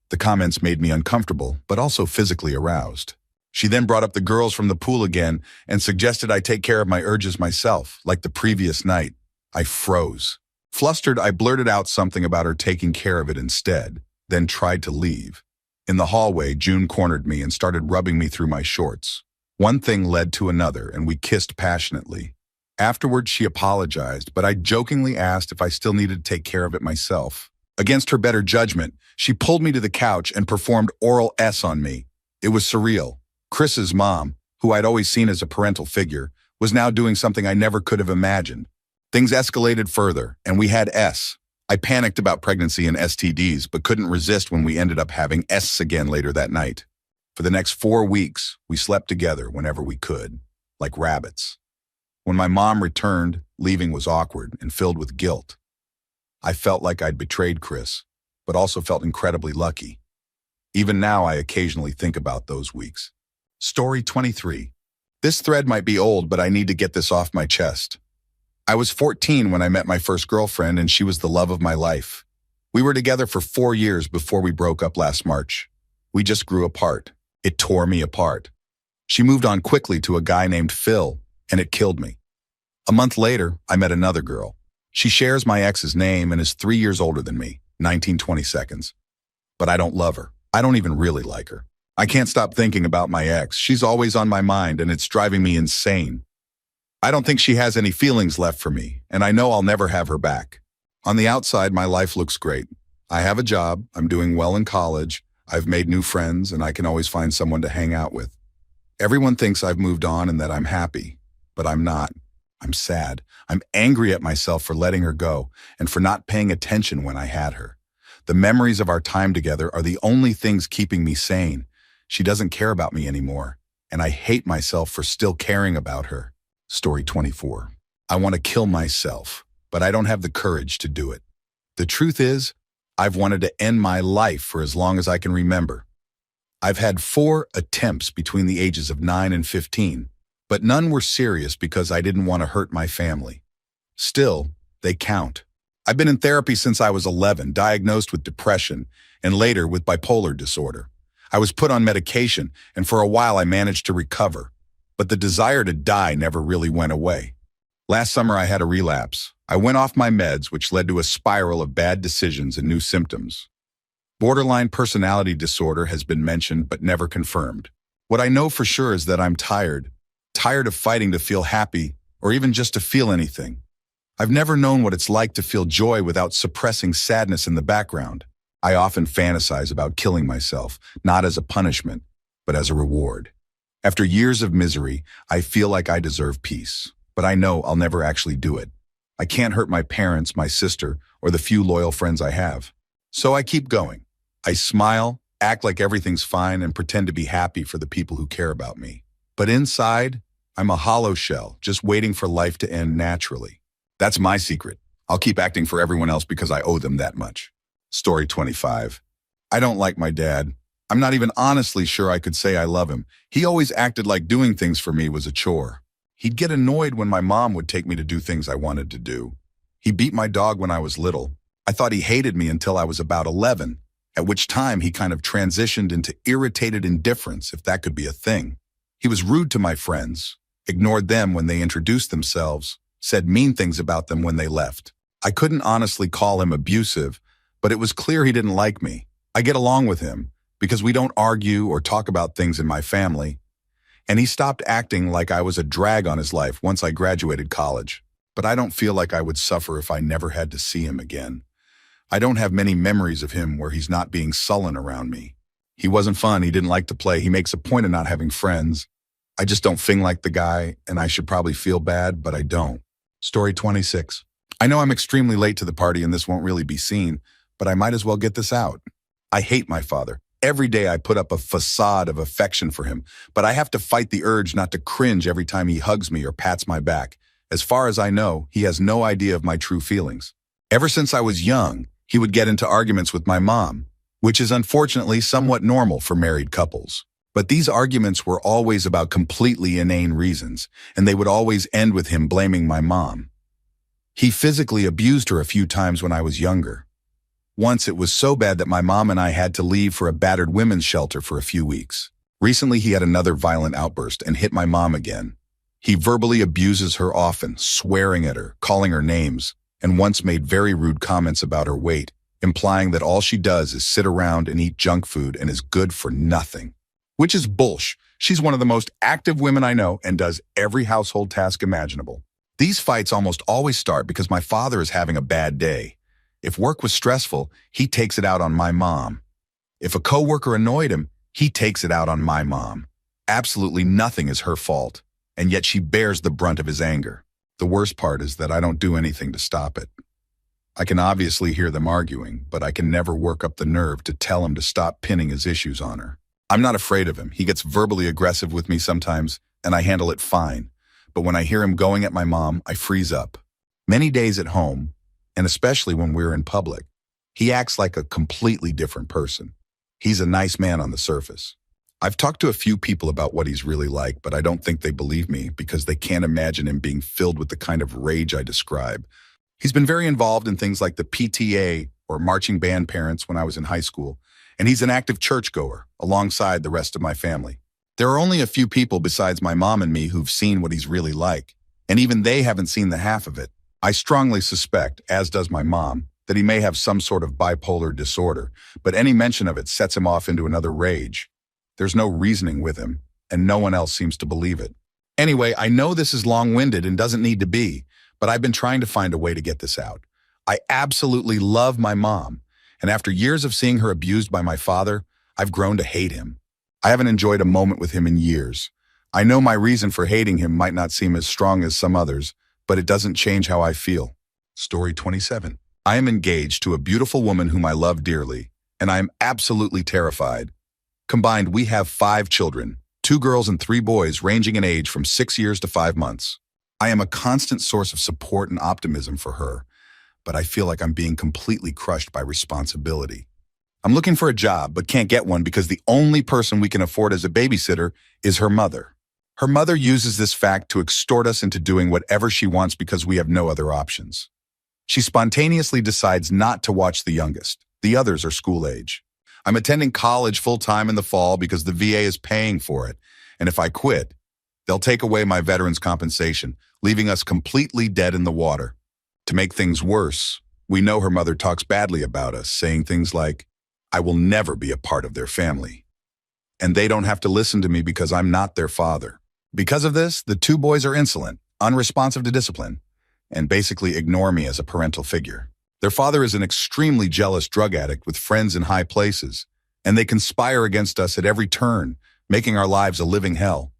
The comments made me uncomfortable, but also physically aroused. She then brought up the girls from the pool again and suggested I take care of my urges myself, like the previous night. I froze. Flustered, I blurted out something about her taking care of it instead, then tried to leave. In the hallway, June cornered me and started rubbing me through my shorts. One thing led to another, and we kissed passionately. Afterwards, she apologized, but I jokingly asked if I still needed to take care of it myself. Against her better judgment, she pulled me to the couch and performed oral S on me. It was surreal. Chris's mom, who I'd always seen as a parental figure, was now doing something I never could have imagined. Things escalated further, and we had S. I panicked about pregnancy and STDs, but couldn't resist when we ended up having S again later that night. For the next 4 weeks, we slept together whenever we could, like rabbits. When my mom returned, leaving was awkward and filled with guilt. I felt like I'd betrayed Chris, but also felt incredibly lucky. Even now, I occasionally think about those weeks. Story 23. This thread might be old, but I need to get this off my chest. I was 14 when I met my first girlfriend, and she was the love of my life. We were together for 4 years before we broke up last March. We just grew apart. It tore me apart. She moved on quickly to a guy named Phil, and it killed me. A month later, I met another girl. She shares my ex's name and is 3 years older than me, 1920 seconds. But I don't love her. I don't even really like her. I can't stop thinking about my ex. She's always on my mind, and it's driving me insane. I don't think she has any feelings left for me, and I know I'll never have her back. On the outside, my life looks great. I have a job, I'm doing well in college, I've made new friends, and I can always find someone to hang out with. Everyone thinks I've moved on and that I'm happy, but I'm not. I'm sad. I'm angry at myself for letting her go and for not paying attention when I had her. The memories of our time together are the only things keeping me sane. She doesn't care about me anymore, and I hate myself for still caring about her. Story 24. I want to kill myself, but I don't have the courage to do it. The truth is, I've wanted to end my life for as long as I can remember. I've had 4 attempts between the ages of 9 and 15, but none were serious because I didn't want to hurt my family. Still, they count. I've been in therapy since I was 11, diagnosed with depression, and later with bipolar disorder. I was put on medication, and for a while I managed to recover, but the desire to die never really went away. Last summer I had a relapse. I went off my meds, which led to a spiral of bad decisions and new symptoms. Borderline personality disorder has been mentioned but never confirmed. What I know for sure is that I'm tired of fighting to feel happy or even just to feel anything. I've never known what it's like to feel joy without suppressing sadness in the background. I often fantasize about killing myself, not as a punishment, but as a reward. After years of misery, I feel like I deserve peace, but I know I'll never actually do it. I can't hurt my parents, my sister, or the few loyal friends I have. So I keep going. I smile, act like everything's fine, and pretend to be happy for the people who care about me. But inside, I'm a hollow shell, just waiting for life to end naturally. That's my secret. I'll keep acting for everyone else because I owe them that much. Story 25. I don't like my dad. I'm not even honestly sure I could say I love him. He always acted like doing things for me was a chore. He'd get annoyed when my mom would take me to do things I wanted to do. He beat my dog when I was little. I thought he hated me until I was about 11, at which time he kind of transitioned into irritated indifference, if that could be a thing. He was rude to my friends, ignored them when they introduced themselves, said mean things about them when they left. I couldn't honestly call him abusive, but it was clear he didn't like me. I get along with him because we don't argue or talk about things in my family, and he stopped acting like I was a drag on his life once I graduated college. But I don't feel like I would suffer if I never had to see him again. I don't have many memories of him where he's not being sullen around me. He wasn't fun, he didn't like to play, he makes a point of not having friends. I just don't fing like the guy, and I should probably feel bad, but I don't. Story 26. I know I'm extremely late to the party and this won't really be seen, but I might as well get this out. I hate my father. Every day I put up a facade of affection for him, but I have to fight the urge not to cringe every time he hugs me or pats my back. As far as I know, he has no idea of my true feelings. Ever since I was young, he would get into arguments with my mom, which is unfortunately somewhat normal for married couples. But these arguments were always about completely inane reasons, and they would always end with him blaming my mom. He physically abused her a few times when I was younger. Once it was so bad that my mom and I had to leave for a battered women's shelter for a few weeks. Recently he had another violent outburst and hit my mom again. He verbally abuses her often, swearing at her, calling her names, and once made very rude comments about her weight, implying that all she does is sit around and eat junk food and is good for nothing. Which is bullsh. She's one of the most active women I know and does every household task imaginable. These fights almost always start because my father is having a bad day. If work was stressful, he takes it out on my mom. If a coworker annoyed him, he takes it out on my mom. Absolutely nothing is her fault, and yet she bears the brunt of his anger. The worst part is that I don't do anything to stop it. I can obviously hear them arguing, but I can never work up the nerve to tell him to stop pinning his issues on her. I'm not afraid of him. He gets verbally aggressive with me sometimes, and I handle it fine. But when I hear him going at my mom, I freeze up. Many days at home, and especially when we're in public, he acts like a completely different person. He's a nice man on the surface. I've talked to a few people about what he's really like, but I don't think they believe me because they can't imagine him being filled with the kind of rage I describe. He's been very involved in things like the PTA, or marching band parents when I was in high school, and he's an active churchgoer alongside the rest of my family. There are only a few people besides my mom and me who've seen what he's really like, and even they haven't seen the half of it. I strongly suspect, as does my mom, that he may have some sort of bipolar disorder, but any mention of it sets him off into another rage. There's no reasoning with him, and no one else seems to believe it. Anyway, I know this is long-winded and doesn't need to be, but I've been trying to find a way to get this out. I absolutely love my mom, and after years of seeing her abused by my father, I've grown to hate him. I haven't enjoyed a moment with him in years. I know my reason for hating him might not seem as strong as some others, but it doesn't change how I feel. Story 27. I am engaged to a beautiful woman whom I love dearly, and I am absolutely terrified. Combined, we have 5 children, 2 girls and 3 boys ranging in age from 6 years to 5 months. I am a constant source of support and optimism for her, but I feel like I'm being completely crushed by responsibility. I'm looking for a job, but can't get one because the only person we can afford as a babysitter is her mother. Her mother uses this fact to extort us into doing whatever she wants because we have no other options. She spontaneously decides not to watch the youngest. The others are school age. I'm attending college full-time in the fall because the VA is paying for it, and if I quit, they'll take away my veterans' compensation, leaving us completely dead in the water. To make things worse, we know her mother talks badly about us, saying things like, "I will never be a part of their family." And they don't have to listen to me because I'm not their father. Because of this, the 2 boys are insolent, unresponsive to discipline, and basically ignore me as a parental figure. Their father is an extremely jealous drug addict with friends in high places, and they conspire against us at every turn, making our lives a living hell.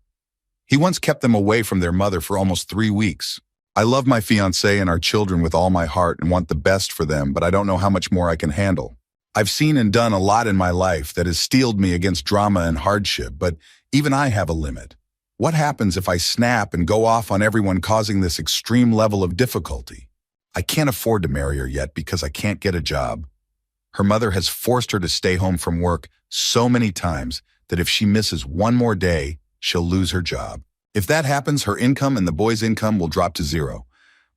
He once kept them away from their mother for almost 3 weeks. I love my fiancé and our children with all my heart and want the best for them, but I don't know how much more I can handle. I've seen and done a lot in my life that has steeled me against drama and hardship, but even I have a limit. What happens if I snap and go off on everyone, causing this extreme level of difficulty? I can't afford to marry her yet because I can't get a job. Her mother has forced her to stay home from work so many times that if she misses one more day, she'll lose her job. If that happens, her income and the boys' income will drop to 0.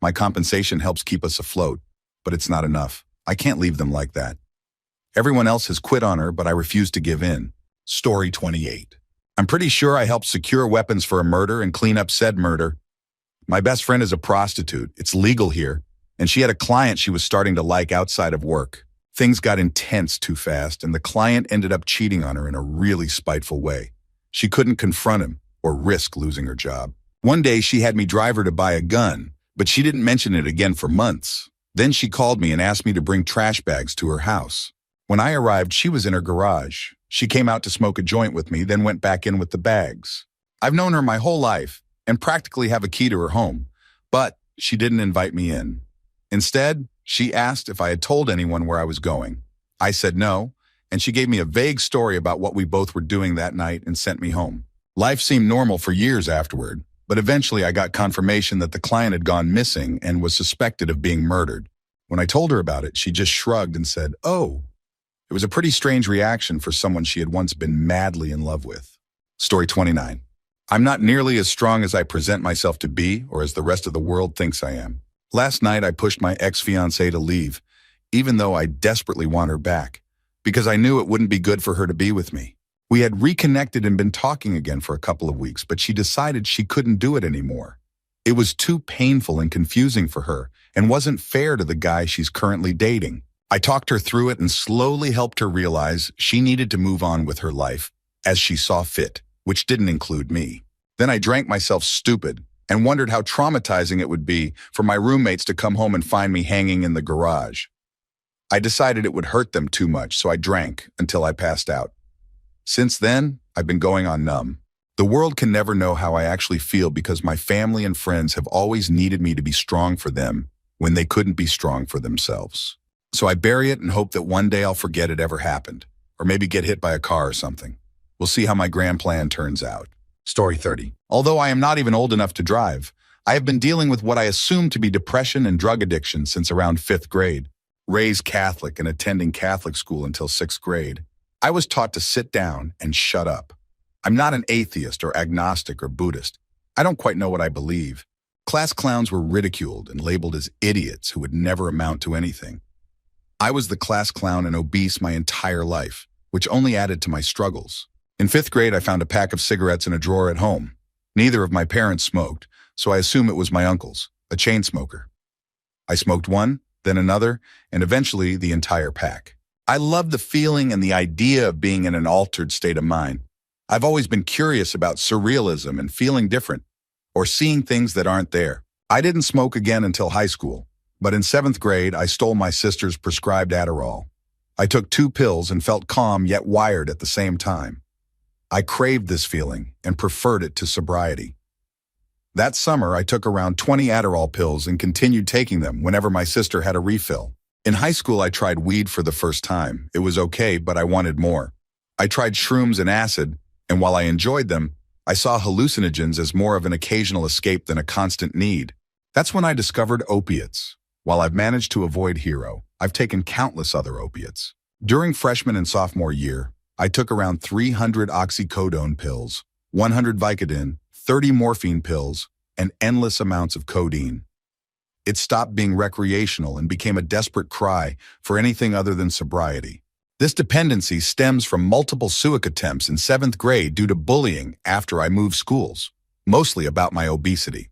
My compensation helps keep us afloat, but it's not enough. I can't leave them like that. Everyone else has quit on her, but I refuse to give in. Story 28. I'm pretty sure I helped secure weapons for a murder and clean up said murder. My best friend is a prostitute. It's legal here, and she had a client she was starting to like outside of work. Things got intense too fast, and the client ended up cheating on her in a really spiteful way. She couldn't confront him or risk losing her job. One day, she had me drive her to buy a gun, but she didn't mention it again for months. Then she called me and asked me to bring trash bags to her house. When I arrived, she was in her garage. She came out to smoke a joint with me, then went back in with the bags. I've known her my whole life and practically have a key to her home, but she didn't invite me in. Instead, she asked if I had told anyone where I was going. I said no, and she gave me a vague story about what we both were doing that night and sent me home. Life seemed normal for years afterward, but eventually I got confirmation that the client had gone missing and was suspected of being murdered. When I told her about it, she just shrugged and said, "Oh." It was a pretty strange reaction for someone she had once been madly in love with. Story 29. I'm not nearly as strong as I present myself to be or as the rest of the world thinks I am. Last night, I pushed my ex-fiancée to leave, even though I desperately want her back, because I knew it wouldn't be good for her to be with me. We had reconnected and been talking again for a couple of weeks, but she decided she couldn't do it anymore. It was too painful and confusing for her and wasn't fair to the guy she's currently dating. I talked her through it and slowly helped her realize she needed to move on with her life as she saw fit, which didn't include me. Then I drank myself stupid and wondered how traumatizing it would be for my roommates to come home and find me hanging in the garage. I decided it would hurt them too much, so I drank until I passed out. Since then, I've been going on numb. The world can never know how I actually feel because my family and friends have always needed me to be strong for them when they couldn't be strong for themselves. So I bury it and hope that one day I'll forget it ever happened, or maybe get hit by a car or something. We'll see how my grand plan turns out. Story 30. Although I am not even old enough to drive, I have been dealing with what I assume to be depression and drug addiction since around 5th grade. Raised Catholic and attending Catholic school until 6th grade, I was taught to sit down and shut up. I'm not an atheist or agnostic or Buddhist. I don't quite know what I believe. Class clowns were ridiculed and labeled as idiots who would never amount to anything. I was the class clown and obese my entire life, which only added to my struggles. In 5th grade, I found a pack of cigarettes in a drawer at home. Neither of my parents smoked, so I assume it was my uncle's, a chain smoker. I smoked one, then another, and eventually the entire pack. I loved the feeling and the idea of being in an altered state of mind. I've always been curious about surrealism and feeling different, or seeing things that aren't there. I didn't smoke again until high school, but in 7th grade, I stole my sister's prescribed Adderall. I took 2 pills and felt calm yet wired at the same time. I craved this feeling and preferred it to sobriety. That summer, I took around 20 Adderall pills and continued taking them whenever my sister had a refill. In high school, I tried weed for the first time. It was okay, but I wanted more. I tried shrooms and acid, and while I enjoyed them, I saw hallucinogens as more of an occasional escape than a constant need. That's when I discovered opiates. While I've managed to avoid hero, I've taken countless other opiates. During freshman and sophomore year, I took around 300 oxycodone pills, 100 Vicodin, 30 morphine pills, and endless amounts of codeine. It stopped being recreational and became a desperate cry for anything other than sobriety. This dependency stems from multiple suicide attempts in 7th grade due to bullying after I moved schools, mostly about my obesity.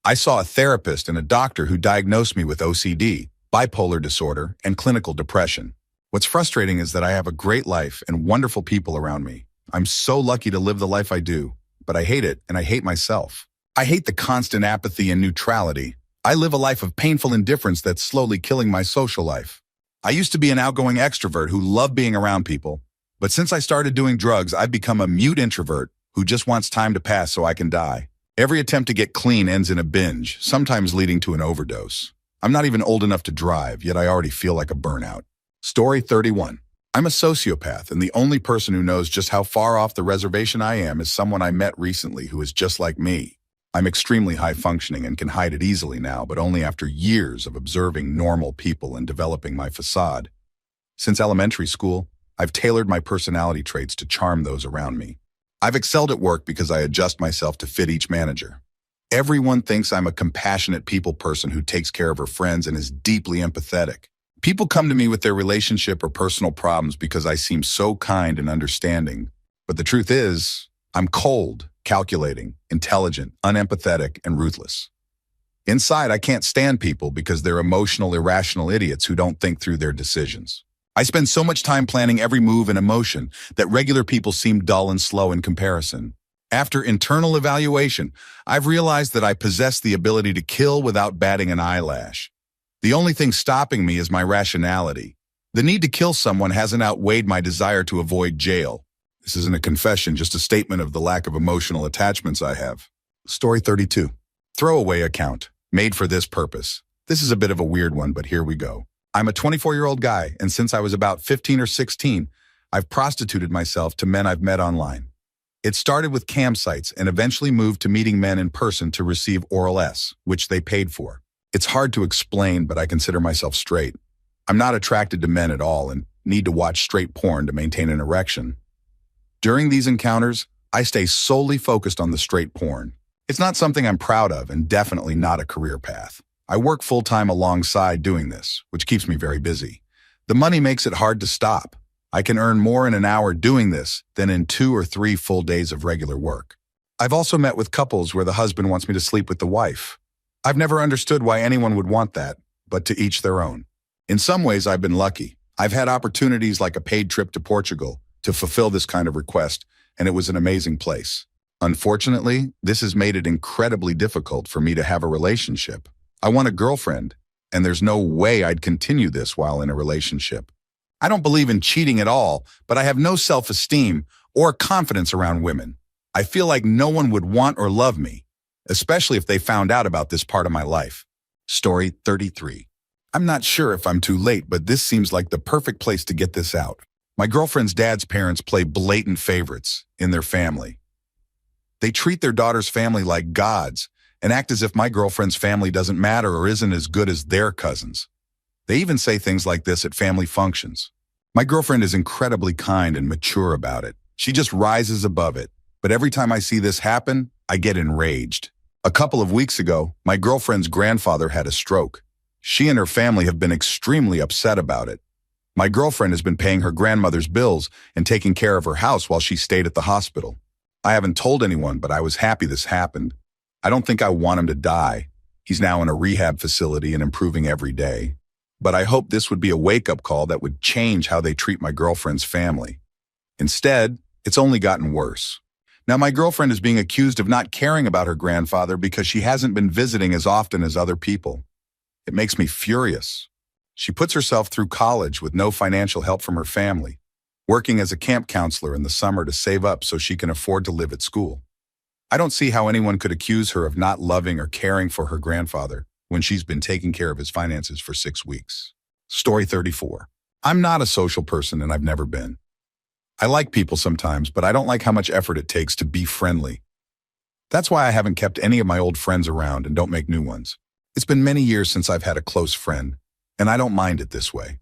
I saw a therapist and a doctor who diagnosed me with OCD, bipolar disorder, and clinical depression. What's frustrating is that I have a great life and wonderful people around me. I'm so lucky to live the life I do, but I hate it and I hate myself. I hate the constant apathy and neutrality. I live a life of painful indifference that's slowly killing my social life. I used to be an outgoing extrovert who loved being around people, but since I started doing drugs, I've become a mute introvert who just wants time to pass so I can die. Every attempt to get clean ends in a binge, sometimes leading to an overdose. I'm not even old enough to drive, yet I already feel like a burnout. Story 31. I'm a sociopath, and the only person who knows just how far off the reservation I am is someone I met recently who is just like me. I'm extremely high-functioning and can hide it easily now, but only after years of observing normal people and developing my facade. Since elementary school, I've tailored my personality traits to charm those around me. I've excelled at work because I adjust myself to fit each manager. Everyone thinks I'm a compassionate people person who takes care of her friends and is deeply empathetic. People come to me with their relationship or personal problems because I seem so kind and understanding. But the truth is, I'm cold, calculating, intelligent, unempathetic, and ruthless. Inside, I can't stand people because they're emotional, irrational idiots who don't think through their decisions. I spend so much time planning every move and emotion that regular people seem dull and slow in comparison. After internal evaluation, I've realized that I possess the ability to kill without batting an eyelash. The only thing stopping me is my rationality. The need to kill someone hasn't outweighed my desire to avoid jail. This isn't a confession, just a statement of the lack of emotional attachments I have. Story 32. Throwaway account, made for this purpose. This is a bit of a weird one, but here we go. I'm a 24-year-old guy, and since I was about 15 or 16, I've prostituted myself to men I've met online. It started with campsites and eventually moved to meeting men in person to receive oral S, which they paid for. It's hard to explain, but I consider myself straight. I'm not attracted to men at all and need to watch straight porn to maintain an erection. During these encounters, I stay solely focused on the straight porn. It's not something I'm proud of and definitely not a career path. I work full-time alongside doing this, which keeps me very busy. The money makes it hard to stop. I can earn more in an hour doing this than in 2 or 3 full days of regular work. I've also met with couples where the husband wants me to sleep with the wife. I've never understood why anyone would want that, but to each their own. In some ways, I've been lucky. I've had opportunities like a paid trip to Portugal to fulfill this kind of request, and it was an amazing place. Unfortunately, this has made it incredibly difficult for me to have a relationship. I want a girlfriend, and there's no way I'd continue this while in a relationship. I don't believe in cheating at all, but I have no self-esteem or confidence around women. I feel like no one would want or love me, especially if they found out about this part of my life. Story 33. I'm not sure if I'm too late, but this seems like the perfect place to get this out. My girlfriend's dad's parents play blatant favorites in their family. They treat their daughter's family like gods and act as if my girlfriend's family doesn't matter or isn't as good as their cousins. They even say things like this at family functions. My girlfriend is incredibly kind and mature about it. She just rises above it. But every time I see this happen, I get enraged. A couple of weeks ago, my girlfriend's grandfather had a stroke. She and her family have been extremely upset about it. My girlfriend has been paying her grandmother's bills and taking care of her house while she stayed at the hospital. I haven't told anyone, but I was happy this happened. I don't think I want him to die. He's now in a rehab facility and improving every day. But I hope this would be a wake-up call that would change how they treat my girlfriend's family. Instead, it's only gotten worse. Now my girlfriend is being accused of not caring about her grandfather because she hasn't been visiting as often as other people. It makes me furious. She puts herself through college with no financial help from her family, working as a camp counselor in the summer to save up so she can afford to live at school. I don't see how anyone could accuse her of not loving or caring for her grandfather when she's been taking care of his finances for 6 weeks. Story 34. I'm not a social person and I've never been. I like people sometimes, but I don't like how much effort it takes to be friendly. That's why I haven't kept any of my old friends around and don't make new ones. It's been many years since I've had a close friend, and I don't mind it this way.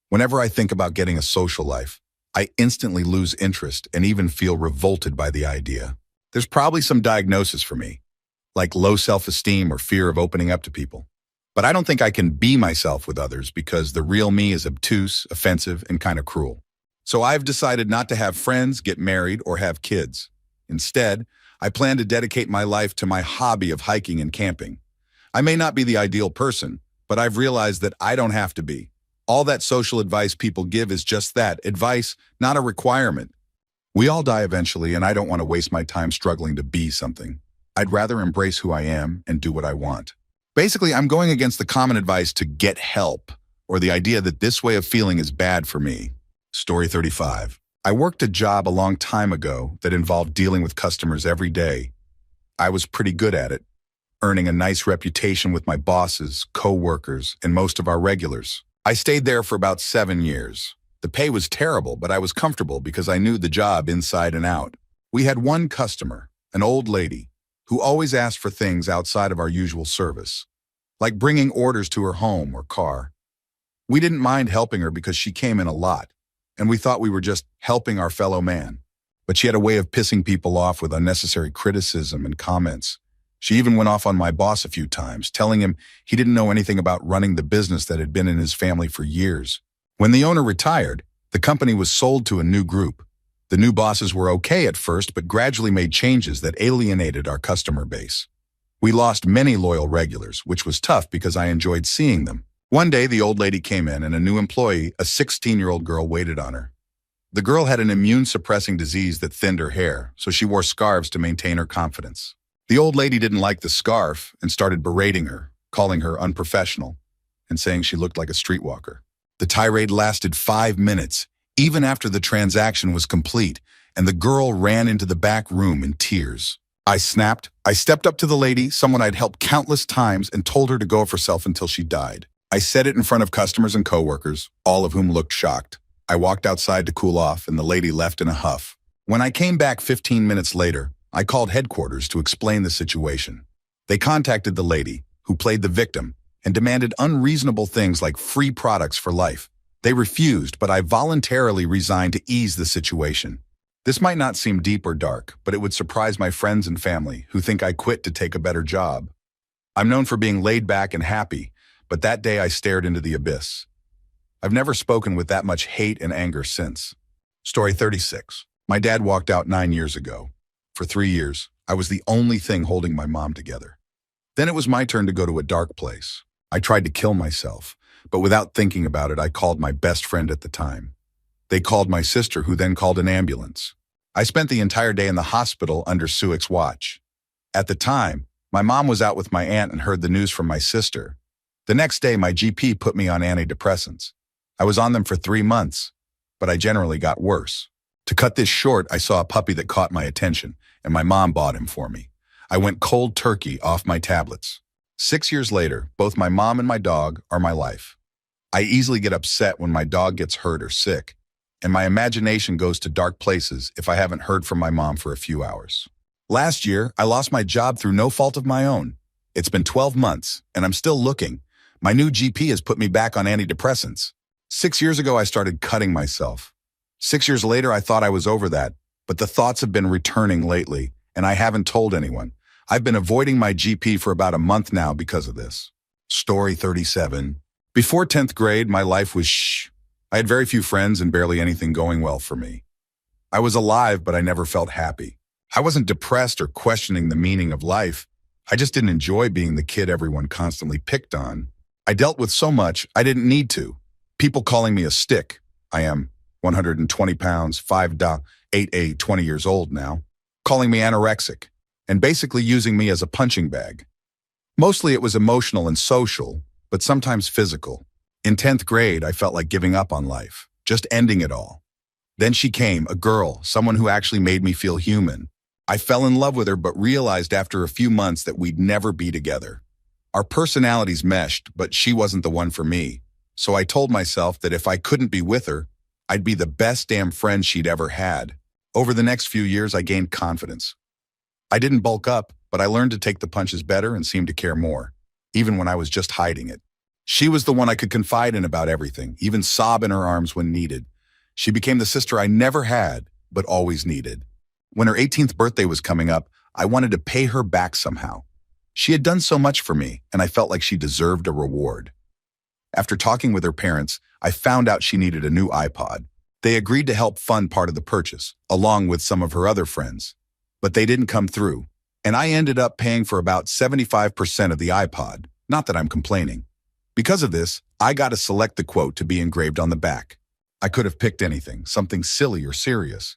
Whenever I think about getting a social life, I instantly lose interest and even feel revolted by the idea. There's probably some diagnosis for me, like low self-esteem or fear of opening up to people. But I don't think I can be myself with others because the real me is obtuse, offensive, and kind of cruel. So I've decided not to have friends, get married, or have kids. Instead, I plan to dedicate my life to my hobby of hiking and camping. I may not be the ideal person, but I've realized that I don't have to be. All that social advice people give is just that, advice, not a requirement. We all die eventually, and I don't want to waste my time struggling to be something. I'd rather embrace who I am and do what I want. Basically, I'm going against the common advice to get help, or the idea that this way of feeling is bad for me. Story 35. I worked a job a long time ago that involved dealing with customers every day. I was pretty good at it, earning a nice reputation with my bosses, co-workers, and most of our regulars. I stayed there for about 7 years. The pay was terrible, but I was comfortable because I knew the job inside and out. We had one customer, an old lady, who always asked for things outside of our usual service, like bringing orders to her home or car. We didn't mind helping her because she came in a lot, and we thought we were just helping our fellow man. But she had a way of pissing people off with unnecessary criticism and comments. She even went off on my boss a few times, telling him he didn't know anything about running the business that had been in his family for years. When the owner retired, the company was sold to a new group. The new bosses were okay at first, but gradually made changes that alienated our customer base. We lost many loyal regulars, which was tough because I enjoyed seeing them. One day, the old lady came in and a new employee, a 16-year-old girl, waited on her. The girl had an immune-suppressing disease that thinned her hair, so she wore scarves to maintain her confidence. The old lady didn't like the scarf and started berating her, calling her unprofessional, and saying she looked like a streetwalker. The tirade lasted 5 minutes, even after the transaction was complete, and the girl ran into the back room in tears. I snapped. I stepped up to the lady, someone I'd helped countless times, and told her to go of herself until she died. I said it in front of customers and coworkers, all of whom looked shocked. I walked outside to cool off, and the lady left in a huff. When I came back 15 minutes later, I called headquarters to explain the situation. They contacted the lady, who played the victim, and demanded unreasonable things like free products for life. They refused, but I voluntarily resigned to ease the situation. This might not seem deep or dark, but it would surprise my friends and family who think I quit to take a better job. I'm known for being laid back and happy, but that day I stared into the abyss. I've never spoken with that much hate and anger since. Story 36. My dad walked out 9 years ago. For 3 years, I was the only thing holding my mom together. Then it was my turn to go to a dark place. I tried to kill myself, but without thinking about it, I called my best friend at the time. They called my sister, who then called an ambulance. I spent the entire day in the hospital under Suik's watch. At the time, my mom was out with my aunt and heard the news from my sister. The next day, my GP put me on antidepressants. I was on them for 3 months, but I generally got worse. To cut this short, I saw a puppy that caught my attention, and my mom bought him for me. I went cold turkey off my tablets. 6 years later, both my mom and my dog are my life. I easily get upset when my dog gets hurt or sick, and my imagination goes to dark places if I haven't heard from my mom for a few hours. Last year, I lost my job through no fault of my own. It's been 12 months, and I'm still looking. My new GP has put me back on antidepressants. 6 years ago, I started cutting myself. 6 years later, I thought I was over that, but the thoughts have been returning lately, and I haven't told anyone. I've been avoiding my GP for about a month now because of this. Story 37. Before 10th grade, my life was shh. I had very few friends and barely anything going well for me. I was alive, but I never felt happy. I wasn't depressed or questioning the meaning of life. I just didn't enjoy being the kid everyone constantly picked on. I dealt with so much I didn't need to. People calling me a stick. I am 120 pounds, 5'8", 20 years old now. Calling me anorexic, and basically using me as a punching bag. Mostly it was emotional and social, but sometimes physical. In 10th grade, I felt like giving up on life, just ending it all. Then she came, a girl, someone who actually made me feel human. I fell in love with her, but realized after a few months that we'd never be together. Our personalities meshed, but she wasn't the one for me. So I told myself that if I couldn't be with her, I'd be the best damn friend she'd ever had. Over the next few years, I gained confidence. I didn't bulk up, but I learned to take the punches better and seemed to care more, even when I was just hiding it. She was the one I could confide in about everything, even sob in her arms when needed. She became the sister I never had, but always needed. When her 18th birthday was coming up, I wanted to pay her back somehow. She had done so much for me, and I felt like she deserved a reward. After talking with her parents, I found out she needed a new iPod. They agreed to help fund part of the purchase, along with some of her other friends. But they didn't come through, and I ended up paying for about 75% of the iPod. Not that I'm complaining. Because of this, I got to select the quote to be engraved on the back. I could have picked anything, something silly or serious,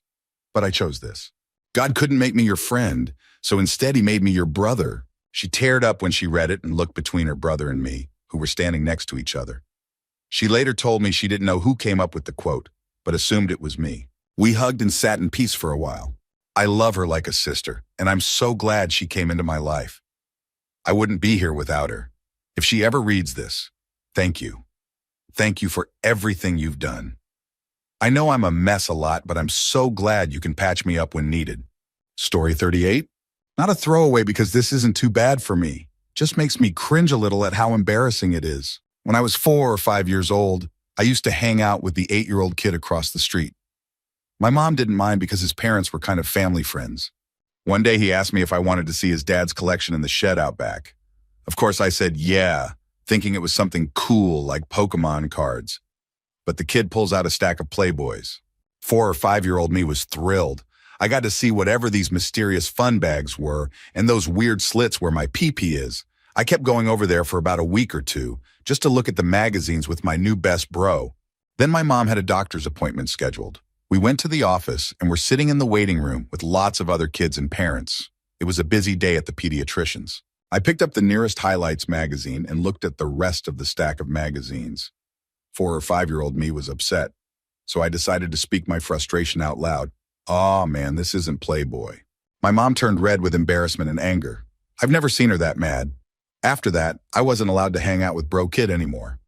but I chose this. God couldn't make me your friend, so instead he made me your brother. She teared up when she read it and looked between her brother and me, who were standing next to each other. She later told me she didn't know who came up with the quote, but assumed it was me. We hugged and sat in peace for a while. I love her like a sister, and I'm so glad she came into my life. I wouldn't be here without her. If she ever reads this, thank you. Thank you for everything you've done. I know I'm a mess a lot, but I'm so glad you can patch me up when needed. Story 38? Not a throwaway because this isn't too bad for me. Just makes me cringe a little at how embarrassing it is. When I was 4 or 5 years old, I used to hang out with the 8-year-old kid across the street. My mom didn't mind because his parents were kind of family friends. One day he asked me if I wanted to see his dad's collection in the shed out back. Of course I said yeah, thinking it was something cool like Pokemon cards. But the kid pulls out a stack of Playboys. 4 or 5-year-old me was thrilled. I got to see whatever these mysterious fun bags were and those weird slits where my pee-pee is. I kept going over there for about a week or two just to look at the magazines with my new best bro. Then my mom had a doctor's appointment scheduled. We went to the office and were sitting in the waiting room with lots of other kids and parents. It was a busy day at the pediatrician's. I picked up the nearest highlights magazine and looked at the rest of the stack of magazines. 4 or 5-year-old me was upset, so I decided to speak my frustration out loud. "Aw, man, this isn't Playboy." My mom turned red with embarrassment and anger. I've never seen her that mad. After that, I wasn't allowed to hang out with bro kid anymore.